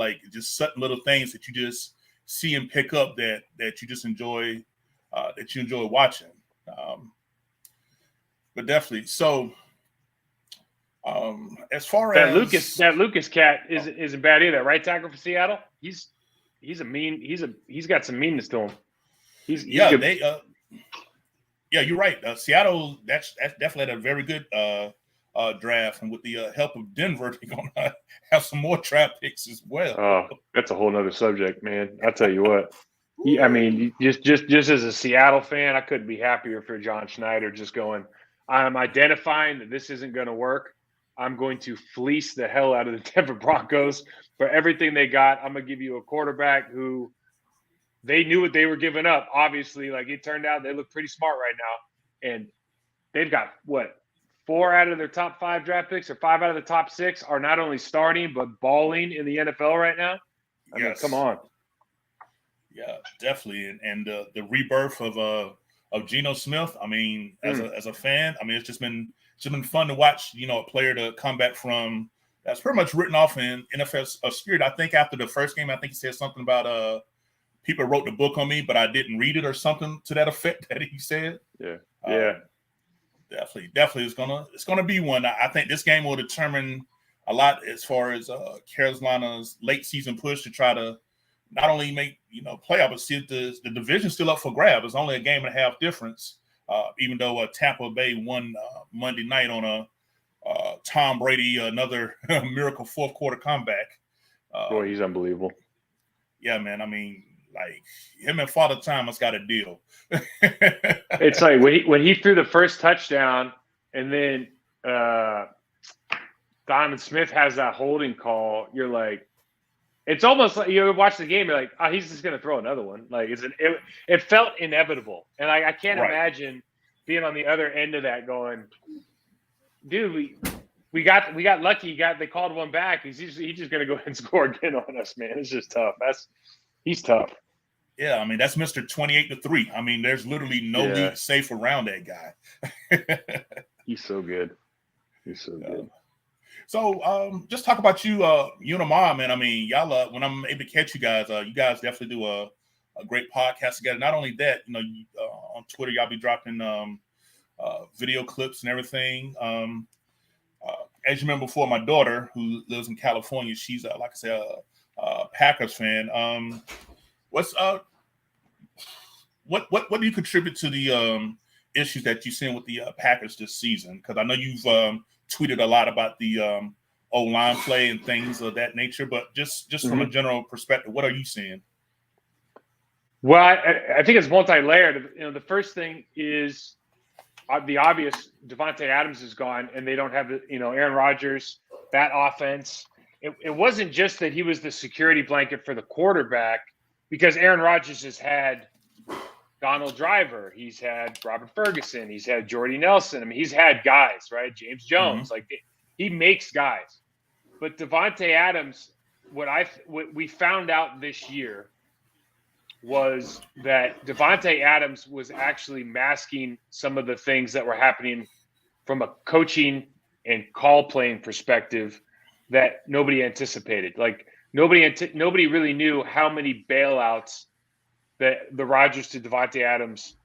certain little things that you just see and pick up that you just enjoy watching. But definitely. So as far that as Lucas cat isn't bad either, right tackle for Seattle. He's got some meanness to him. He's good. You're right. Seattle that's definitely had a very good draft, and with the help of Denver, they're gonna have some more draft picks as well. Oh, that's a whole nother subject, man. I'll tell you what. I mean, just as a Seattle fan, I couldn't be happier for John Schneider. Just going, I'm identifying that this isn't going to work. I'm going to fleece the hell out of the Denver Broncos for everything they got. I'm going to give you a quarterback who they knew what they were giving up. Obviously, like it turned out, they look pretty smart right now, and they've got 4 out of their top 5 draft picks or 5 out of the top 6 are not only starting but balling in the NFL right now. I mean, come on. Yeah, definitely, and the rebirth of Geno Smith. I mean, as a fan, I mean, it's just been fun to watch. A player to come back from that's pretty much written off in NFL spirit. I think after the first game, I think he said something about people wrote the book on me, but I didn't read it or something to that effect that he said. Yeah. Definitely, it's gonna be one. I think this game will determine a lot as far as Carolina's late season push to try to not only make playoff, but see if the division's still up for grab. It's only a game and a half difference. Even though Tampa Bay won Monday night on a Tom Brady another miracle fourth quarter comeback. Boy, he's unbelievable. Yeah, man. I mean, like him and Father Time has got a deal. It's like when he threw the first touchdown, and then Donovan Smith has that holding call. You're like, it's almost like you watch the game. You're like, oh, he's just gonna throw another one. Like it felt inevitable, and I can't imagine being on the other end of that, going, dude, we got lucky. They called one back. He's just gonna go ahead and score again on us, man. It's just tough. He's tough. Yeah, I mean, that's Mr. 28-3. I mean, there's literally no league safe around that guy. He's so good. Good. So just talk about you and Amar, man. I mean, y'all, when I'm able to catch you guys definitely do a great podcast together. Not only that, on Twitter, y'all be dropping video clips and everything. as you remember before, my daughter who lives in California, she's like I said, a Packers fan. What do you contribute to the issues that you've seen with the Packers this season? Because I know you've tweeted a lot about the O-line play and things of that nature, but just from a general perspective, what are you seeing? Well, I think it's multi-layered. The first thing is the obvious. Devontae Adams is gone, and they don't have Aaron Rodgers, that offense. It wasn't just that he was the security blanket for the quarterback, because Aaron Rodgers has had Donald Driver, he's had Robert Ferguson, he's had Jordy Nelson. I mean, he's had guys, right? James Jones, like he makes guys. But Devontae Adams, what we found out this year was that Devontae Adams was actually masking some of the things that were happening from a coaching and call playing perspective that nobody anticipated. Like nobody really knew how many bailouts that the Rodgers to Devontae Adams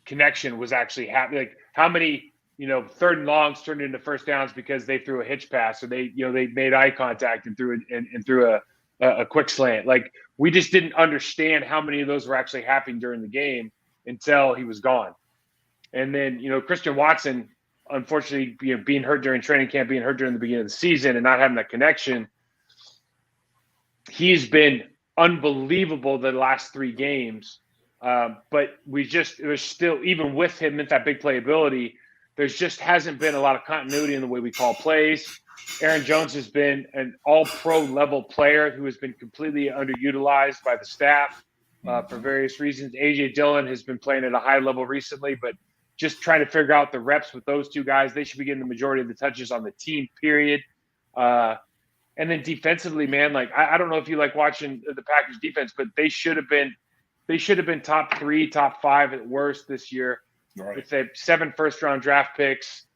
connection was actually happening. Like how many, third and longs turned into first downs because they threw a hitch pass, or they made eye contact and threw a quick slant. Like we just didn't understand how many of those were actually happening during the game until he was gone. And then, Christian Watson, unfortunately, being hurt during training camp, being hurt during the beginning of the season and not having that connection, he's been unbelievable the last 3 games. But there's still, even with him with that big playability, there's just hasn't been a lot of continuity in the way we call plays. Aaron Jones has been an all-pro level player who has been completely underutilized by the staff for various reasons. A.J. Dillon has been playing at a high level recently, but just trying to figure out the reps with those two guys. They should be getting the majority of the touches on the team, period. And then defensively, man, like I don't know if you like watching the Packers defense, but they should have been top 3, top 5 at worst this year. Right. With the 7 first-round draft picks.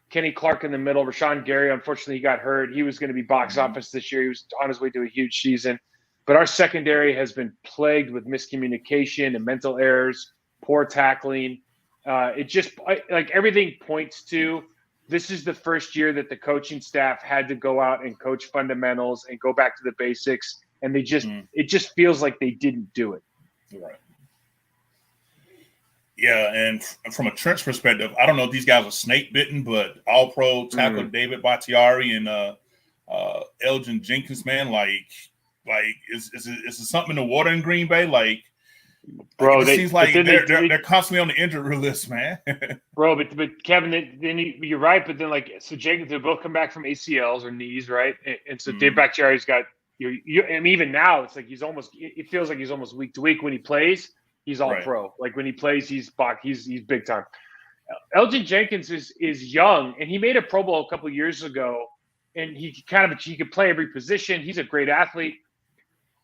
Kenny Clark in the middle. Rashawn Gary, unfortunately, he got hurt. He was going to be box office this year. He was on his way to a huge season. But our secondary has been plagued with miscommunication and mental errors, poor tackling. Everything points to this is the first year that the coaching staff had to go out and coach fundamentals and go back to the basics. And it just feels like they didn't do it. Right. Yeah, and from a Trent's perspective, I don't know if these guys are snake bitten, but all-pro tackle David Bakhtiari and Elgin Jenkins, man, is it something in the water in Green Bay? Bro, it seems like they're constantly on the injury list, man. Bro, but Kevin, then you're right, but then so Jenkins, they both come back from ACLs or knees, right? And so David Bakhtiari's got and even now it's like it feels like he's almost week to week when he plays. He's all pro. Like when he plays, he's big time. Elgin Jenkins is young, and he made a Pro Bowl a couple years ago, and he could play every position. He's a great athlete,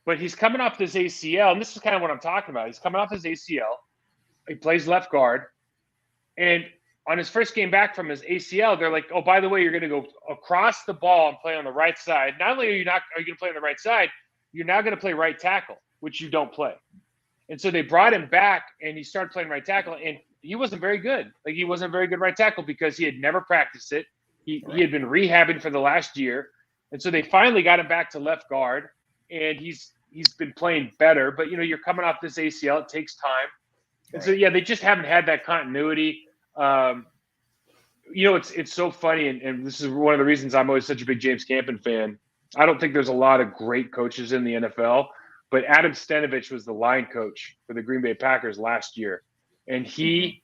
but he's coming off this ACL, and this is kind of what I'm talking about. He's coming off his ACL. He plays left guard, and on his first game back from his ACL, they're like, "Oh, by the way, you're going to go across the ball and play on the right side. Not only are you going to play on the right side, you're now going to play right tackle, which you don't play." And so they brought him back, and he started playing right tackle, and he wasn't very good. Like he wasn't a very good right tackle because he had never practiced it. He had been rehabbing for the last year, and so they finally got him back to left guard, and he's been playing better. But you're coming off this ACL; it takes time, and so they just haven't had that continuity. It's so funny, and this is one of the reasons I'm always such a big James Campen fan. I don't think there's a lot of great coaches in the NFL. But Adam Stenavich was the line coach for the Green Bay Packers last year, and he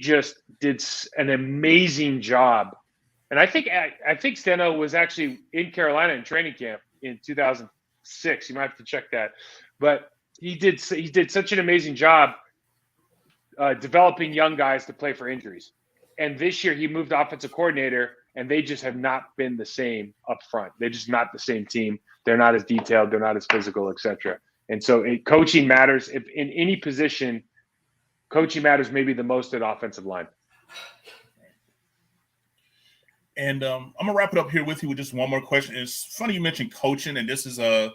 just did an amazing job. And I think Steno was actually in Carolina in training camp in 2006. You might have to check that, but he did such an amazing job developing young guys to play for injuries. And this year he moved offensive coordinator, and they just have not been the same up front. They're just not the same team. They're not as detailed. They're not as physical, etc. And so coaching matters. If in any position, coaching matters maybe the most at offensive line. And I'm gonna wrap it up here with you with just one more question. It's funny you mentioned coaching, and this is gonna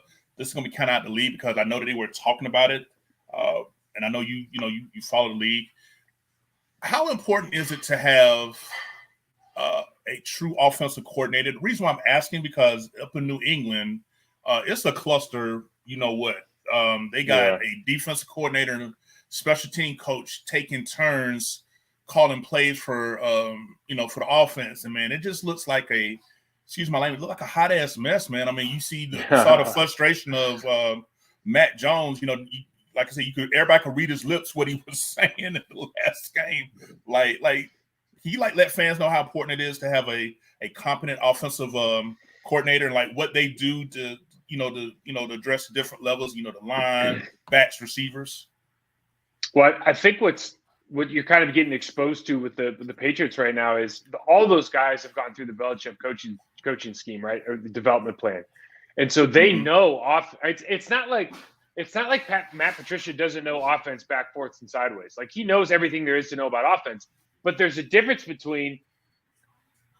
be kind of out the league because I know that they were talking about it, and I know you follow the league. How important is it to have a true offensive coordinator. The reason why I'm asking, because up in New England, it's a cluster. You know what? They got a defensive coordinator and special team coach taking turns calling plays for for the offense. And man, it just looks like excuse my language, look like a hot ass mess, man. I mean, you saw the frustration of Matt Jones. Like I said, everybody could read his lips what he was saying in the last game. Like he let fans know how important it is to have a competent offensive coordinator, and like what they do to address the different levels, the line, backs, receivers. Well, I think what you're kind of getting exposed to with the Patriots right now is all those guys have gone through the Belichick coaching scheme, right, or the development plan, and so they know off. It's not like Matt Patricia doesn't know offense back, forth, and sideways. Like, he knows everything there is to know about offense, but there's a difference between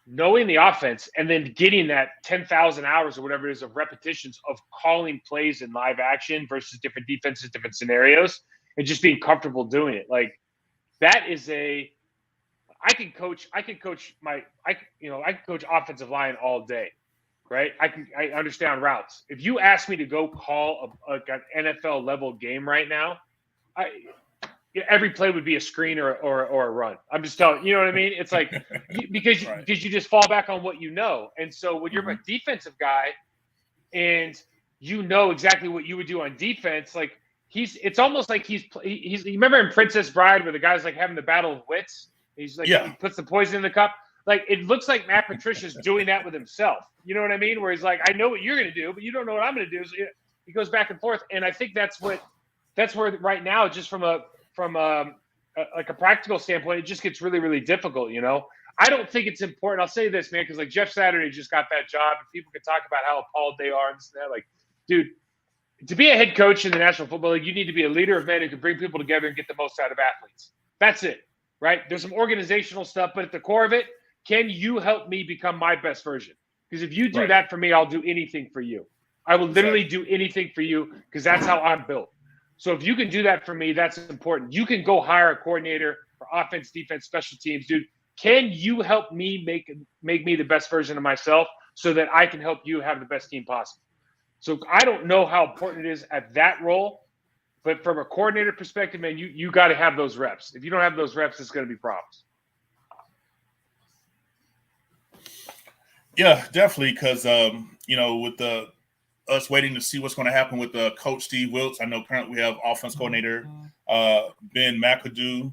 knowing the offense and then getting that 10,000 hours or whatever it is of repetitions of calling plays in live action versus different defenses, different scenarios, and just being comfortable doing it. Like, that is I can coach offensive line all day, right? I understand routes. If you ask me to go call an NFL level game right now, every play would be a screen or a run. I'm just telling you know what I mean? It's like because you just fall back on what you know. And so when you're a defensive guy and you know exactly what you would do on defense, like it's almost like he's you remember in Princess Bride where the guy's like having the battle of wits? He's like he puts the poison in the cup. Like, it looks like Matt Patricia's doing that with himself. You know what I mean? Where he's like, I know what you're going to do, but you don't know what I'm going to do. So he goes back and forth. And I think that's where right now, just from a practical standpoint, it just gets really, really difficult. I don't think it's important. I'll say this, man, because like Jeff Saturday just got that job, and people can talk about how appalled they are and this and that. Like, dude, to be a head coach in the National Football League, you need to be a leader of men who can bring people together and get the most out of athletes. That's it, right? There's some organizational stuff, but at the core of it, can you help me become my best version? Because if you do that for me, I'll do anything for you. I will literally do anything for you because that's how I'm built. So if you can do that for me, that's important. You can go hire a coordinator for offense, defense, special teams. Dude, can you help me make me the best version of myself so that I can help you have the best team possible? So I don't know how important it is at that role, but from a coordinator perspective, man, you got to have those reps. If you don't have those reps, it's going to be problems. Yeah, definitely, because with us waiting to see what's going to happen with Coach Steve Wilks. I know currently we have offense coordinator Ben McAdoo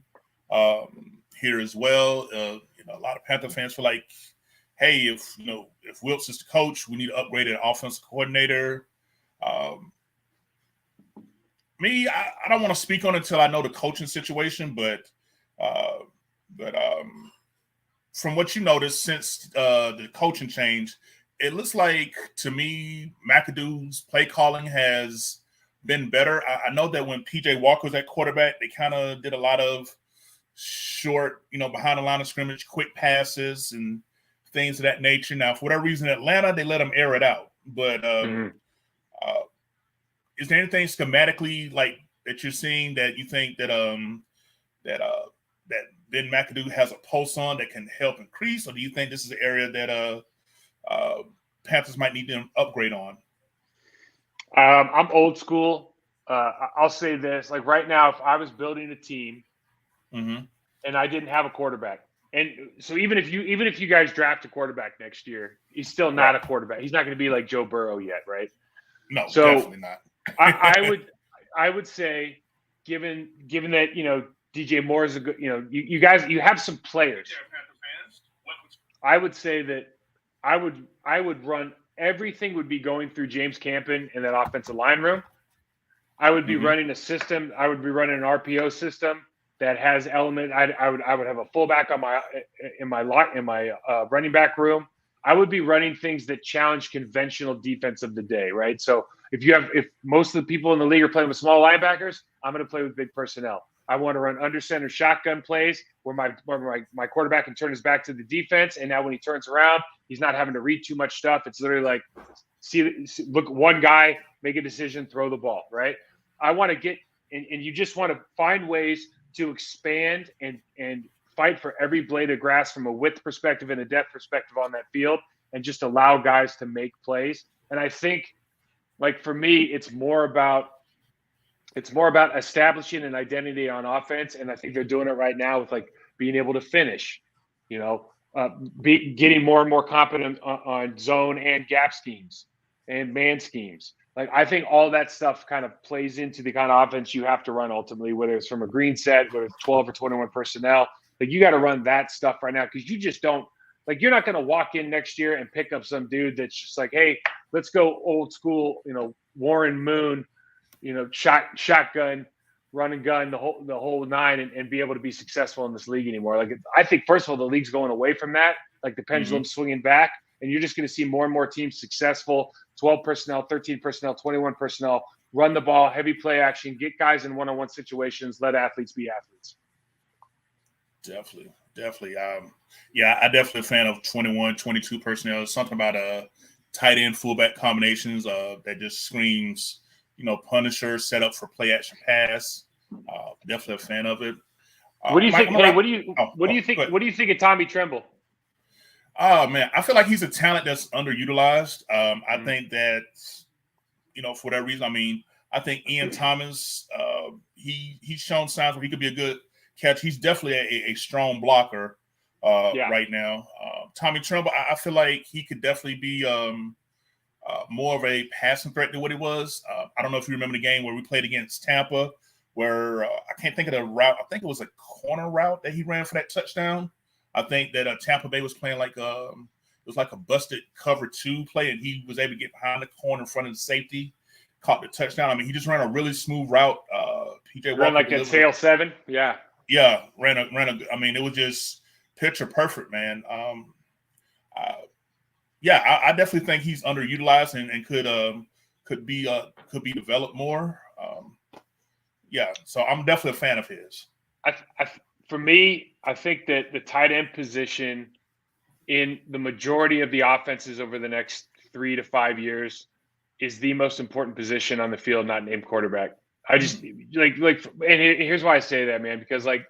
here as well. A lot of Panther fans feel like, hey, if Wilks is the coach, we need to upgrade an offensive coordinator. I don't want to speak on it until I know the coaching situation, but from what you noticed since the coaching change, it looks like to me McAdoo's play calling has been better. I know that when PJ Walker was at quarterback, they kind of did a lot of short, behind the line of scrimmage, quick passes and things of that nature. Now, for whatever reason, Atlanta, they let them air it out. But is there anything schematically like that you're seeing that you think that Ben McAdoo has a pulse on that can help increase, or do you think this is an area that Panthers might need to upgrade on? I'm old school. I'll say this: like right now, if I was building a team and I didn't have a quarterback, and so even if you guys draft a quarterback next year, he's still not a quarterback. He's not going to be like Joe Burrow yet, right? No, so definitely not. I would say, given that DJ Moore is a good, you guys have some players. I would say that I would run everything would be going through James Campen in that offensive line room. I would be running a system. I would be running an RPO system that has element. I would have a fullback in my running back room. I would be running things that challenge conventional defense of the day, right? So if most of the people in the league are playing with small linebackers, I'm going to play with big personnel. I want to run under center shotgun plays where my quarterback can turn his back to the defense, and now when he turns around, he's not having to read too much stuff. It's literally like look one guy, make a decision, throw the ball, right? I want to get and you just want to find ways to expand and fight for every blade of grass from a width perspective and a depth perspective on that field, and just allow guys to make plays. And I think, like, for me, it's more about establishing an identity on offense, and I think they're doing it right now with like being able to finish, getting more and more competent on zone and gap schemes and man schemes. Like, I think all that stuff kind of plays into the kind of offense you have to run ultimately, whether it's from a green set, whether it's 12 or 21 personnel. Like, you got to run that stuff right now, because you just don't, like, you're not going to walk in next year and pick up some dude that's just like, hey, let's go old school, Warren Moon, shotgun, run and gun, the whole nine, and be able to be successful in this league anymore. Like, I think, first of all, the league's going away from that. Like, the pendulum's swinging back, and you're just going to see more and more teams successful, 12 personnel, 13 personnel, 21 personnel, run the ball, heavy play action, get guys in one-on-one situations, let athletes be athletes. Definitely. Yeah, I definitely a fan of 21, 22 personnel. Something about tight end fullback combinations that just screams, Punisher, set up for play action pass. Definitely a fan of it. What do you think? Hey, what do you think? What do you think of Tommy Tremble? Oh man, I feel like he's a talent that's underutilized. I think that, for that reason, I think Ian Thomas, he's shown signs where he could be a good catch. He's definitely a strong blocker right now. Tommy Tremble, I feel like he could definitely be more of a passing threat than what he was. I don't know if you remember the game where we played against Tampa, where I can't think of the route. I think it was a corner route that he ran for that touchdown. I think that Tampa Bay was playing like it was like a busted cover 2 play, and he was able to get behind the corner in front of the safety, caught the touchdown. He just ran a really smooth route. PJ ran like a tail 7, yeah. Yeah, ran a. It was just picture perfect, man. I definitely think he's underutilized and could be developed more. So I'm definitely a fan of his. For me, I think that the tight end position in the majority of the offenses over the next 3 to 5 years is the most important position on the field, not named quarterback. I just and here's why I say that, man, because like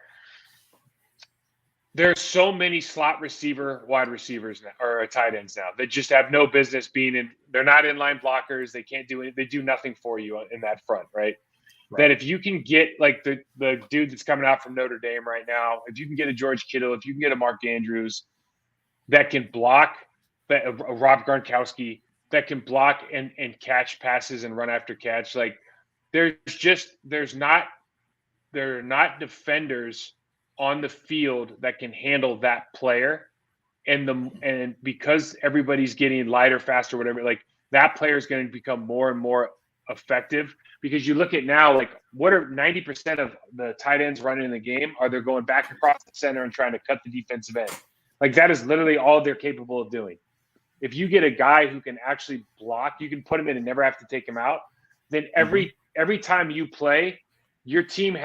there's so many slot receiver, wide receivers now, or tight ends now, that just have no business being in. They're not inline blockers. They can't do it. They do nothing for you in that front, right? That if you can get like the dude that's coming out from Notre Dame right now, if you can get a George Kittle, if you can get a Mark Andrews that can block, that a Rob Gronkowski that can block and catch passes and run after catch, like there are not defenders on the field that can handle that player, and because everybody's getting lighter, faster, whatever, like that player is going to become more and more effective. Because you look at now, like what are 90% of the tight ends running in the game? Are they going back across the center and trying to cut the defensive end? Like that is literally all they're capable of doing. If you get a guy who can actually block, you can put him in and never have to take him out. Then every time you play, the team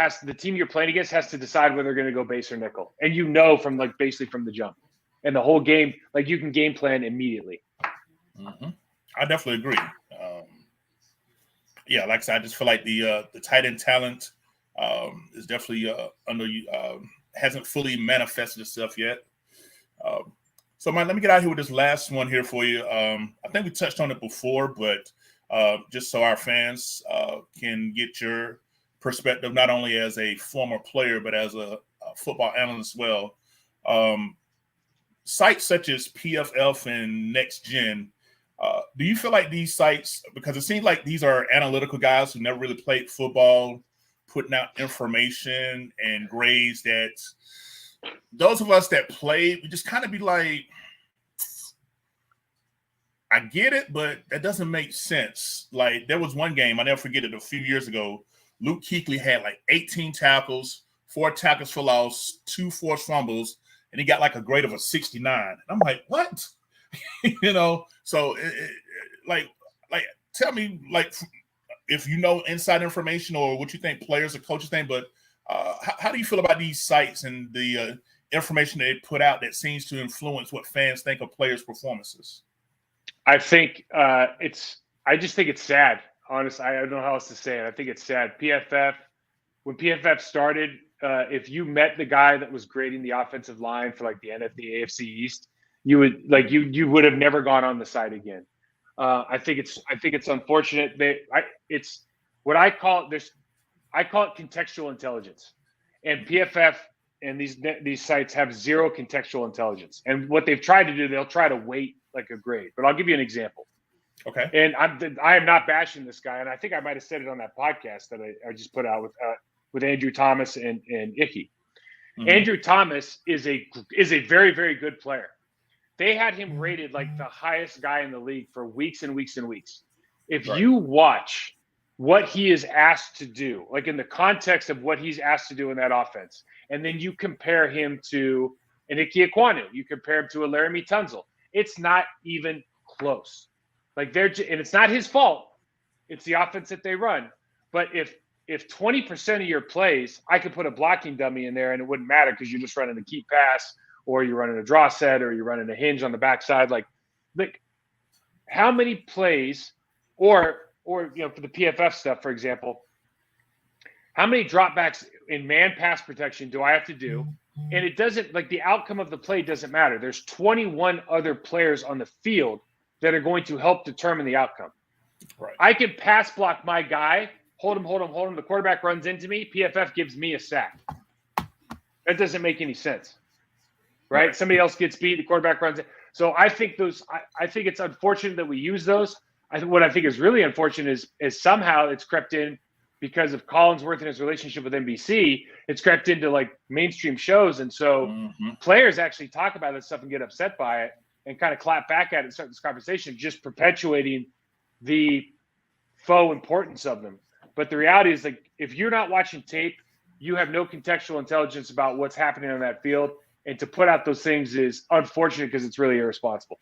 you're playing against has to decide whether they're going to go base or nickel, and from like basically from the jump, and the whole game, like you can game plan immediately. I definitely agree. Like I said, I just feel like the tight end talent is definitely hasn't fully manifested itself yet. So, Mike, let me get out here with this last one here for you. I think we touched on it before, but just so our fans can get your perspective, not only as a former player, but as a football analyst as well. Sites such as PFF and Next Gen, do you feel like these sites, because it seems like these are analytical guys who never really played football, putting out information and grades that those of us that played, we just kind of be like, I get it, but that doesn't make sense. Like there was one game, I never forget it, a few years ago, Luke Kuechly had like 18 tackles, 4 tackles for loss, 2 forced fumbles, and he got like a grade of a 69. And I'm like, what? So tell me, like, if you know inside information or what you think players or coaches think, but how do you feel about these sites and the information they put out that seems to influence what fans think of players' performances? I think I just think it's sad. Honestly, I don't know how else to say it. I think it's sad. When PFF started, if you met the guy that was grading the offensive line for like the AFC East, you would have never gone on the site again. I think it's unfortunate that it's what I call it. I call it contextual intelligence, and PFF and these sites have zero contextual intelligence. And what they've tried to do, they'll try to weight like a grade. But I'll give you an example. Okay. And I am not bashing this guy, and I think I might have said it on that podcast that I just put out with Andrew Thomas and Icky. Mm-hmm. Andrew Thomas is a very, very good player. They had him rated like the highest guy in the league for weeks and weeks and weeks. If you watch what he is asked to do, like in the context of what he's asked to do in that offense, and then you compare him to an Ike Ekwonu, you compare him to a Laramie Tunzel, it's not even close. Like and it's not his fault. It's the offense that they run. But if 20% of your plays, I could put a blocking dummy in there and it wouldn't matter because you're just running a keep pass, or you're running a draw set, or you're running a hinge on the backside. Like how many plays, or for the PFF stuff, for example, how many dropbacks in man pass protection do I have to do? And it doesn't, like, the outcome of the play doesn't matter. There's 21 other players on the field that are going to help determine the outcome. Right. I can pass block my guy, hold him. The quarterback runs into me. PFF gives me a sack. That doesn't make any sense, right? Somebody else gets beat. The quarterback runs in. So I think I think it's unfortunate that we use those. What I think is really unfortunate is somehow it's crept in because of Collinsworth and his relationship with NBC. It's crept into like mainstream shows, and so players actually talk about this stuff and get upset by it and kind of clap back at it and start this conversation, just perpetuating the faux importance of them. But the reality is, like, if you're not watching tape, you have no contextual intelligence about what's happening on that field. And to put out those things is unfortunate because it's really irresponsible.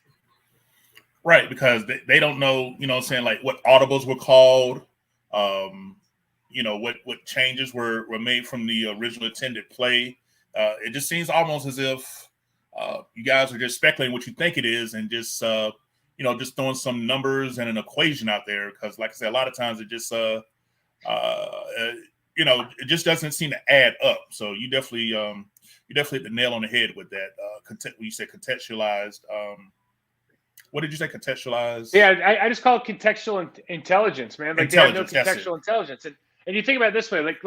Right, because they don't know, like what audibles were called, what changes were made from the original intended play. It just seems almost as if you guys are just speculating what you think it is and just, just throwing some numbers and an equation out there. Because like I said, a lot of times it just, it just doesn't seem to add up. So you definitely hit the nail on the head with that. When you say contextualized, what did you say? Contextualized? Yeah, I just call it contextual intelligence, man. Like, they have no contextual intelligence. And you think about it this way, like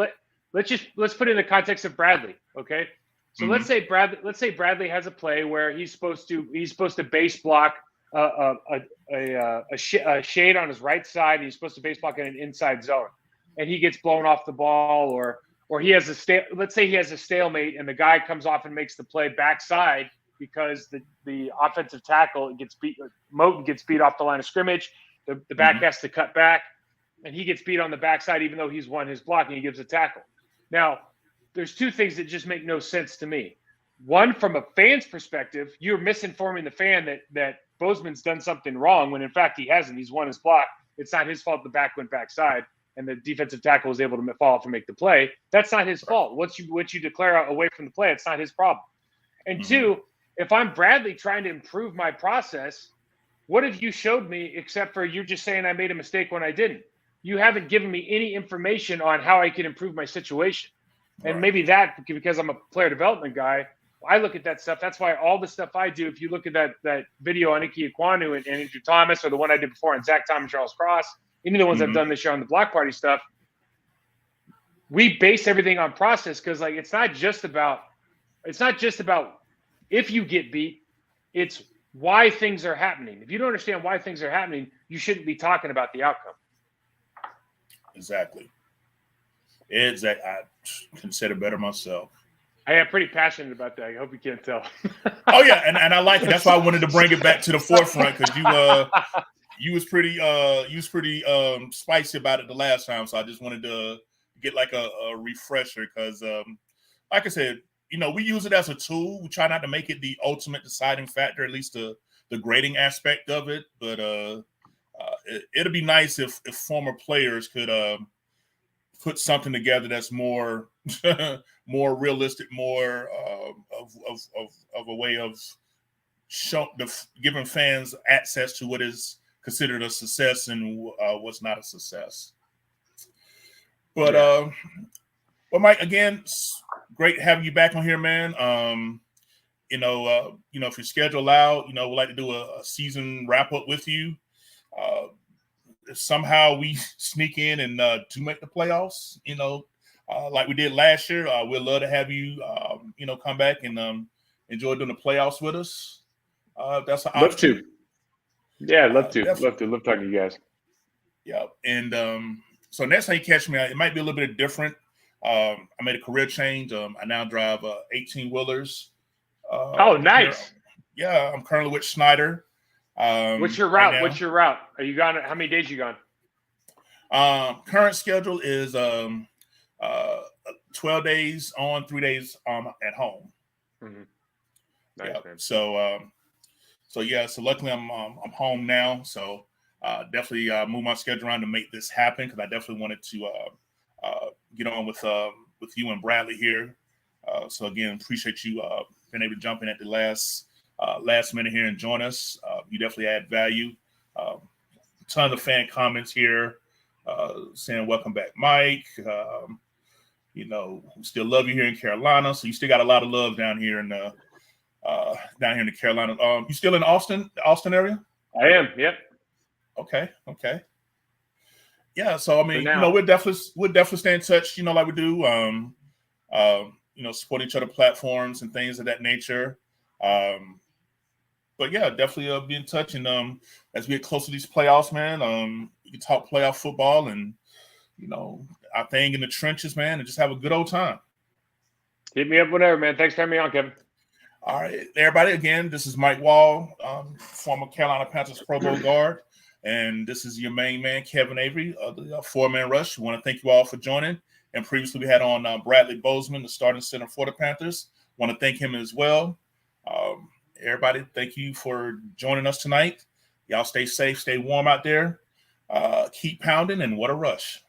let's put it in the context of Bradley, okay? So let's say Bradley has a play where he's supposed to base block a shade on his right side, and he's supposed to base block in an inside zone, and he gets blown off the ball, or he has let's say he has a stalemate, and the guy comes off and makes the play backside because the offensive tackle gets beat. Moten gets beat off the line of scrimmage. The back has to cut back, and he gets beat on the backside even though he's won his block, and he gives a tackle. Now, there's two things that just make no sense to me. One, from a fan's perspective, you're misinforming the fan that Bozeman's done something wrong when in fact he hasn't. He's won his block. It's not his fault the back went backside and the defensive tackle was able to fall off and make the play. That's not his fault. Once you declare away from the play, it's not his problem. And two, if I'm Bradley trying to improve my process, what have you showed me except for you're just saying I made a mistake when I didn't? You haven't given me any information on how I can improve my situation. And maybe that, because I'm a player development guy, I look at that stuff. That's why all the stuff I do, if you look at that video on Ike Ekwonu and Andrew Thomas, or the one I did before on Zach Tom and Charles Cross, any of the ones I've done this year on the block party stuff, we base everything on process, because like it's not just about if you get beat, it's why things are happening. If you don't understand why things are happening, you shouldn't be talking about the outcome. Exactly. I consider better myself. I am pretty passionate about that. I hope you can't tell. Oh yeah, and I like it. That's why I wanted to bring it back to the forefront, because you was pretty spicy about it the last time. So I just wanted to get like a refresher, because like I said, we use it as a tool. We try not to make it the ultimate deciding factor, at least the grading aspect of it. But it'd be nice if former players could put something together that's more more realistic, more of a way of giving fans access to what is considered a success and what's not a success. But Mike, again, great having you back on here, man. If your schedule allowed, we'd like to do a season wrap up with you. If somehow we sneak in and to make the playoffs, like we did last year, we'd love to have you, come back and enjoy doing the playoffs with us. That's an Love option. to. Yeah, love to. Definitely. Love to. Love talking to you guys. Yeah. And so next time you catch me, it might be a little bit different. I made a career change. I now drive 18-wheelers. Nice. I'm currently with Schneider. What's your route? Right What's your route? Are you gone? How many days you gone? Current schedule is 12 days on, 3 days at home. Mm-hmm. Nice, Yeah. man. So luckily I'm home now. So definitely move my schedule around to make this happen, because I definitely wanted to get on with you and Bradley here. So again, appreciate you being able to jump in at the last minute here and join us. You definitely add value. Ton of fan comments here saying welcome back, Mike. Still love you here in Carolina. So you still got a lot of love down here in the Carolina. You still in the Austin area? I am. Yep. Okay. Yeah. So I mean, now, we'll definitely stay in touch. Like we do. Support each other platforms and things of that nature. But yeah, definitely be in touch. And as we get closer to these playoffs, man, we can talk playoff football and our thing in the trenches, man, and just have a good old time. Hit me up whenever, man. Thanks for having me on, Kevin. All right, everybody. Again, this is Mike Wahle, former Carolina Panthers Pro Bowl guard, and this is your main man, Kevin Avery, of the four-man rush. We want to thank you all for joining. And previously, we had on Bradley Bozeman, the starting center for the Panthers. Want to thank him as well. Everybody, thank you for joining us tonight. Y'all stay safe, stay warm out there. Keep pounding, and what a rush.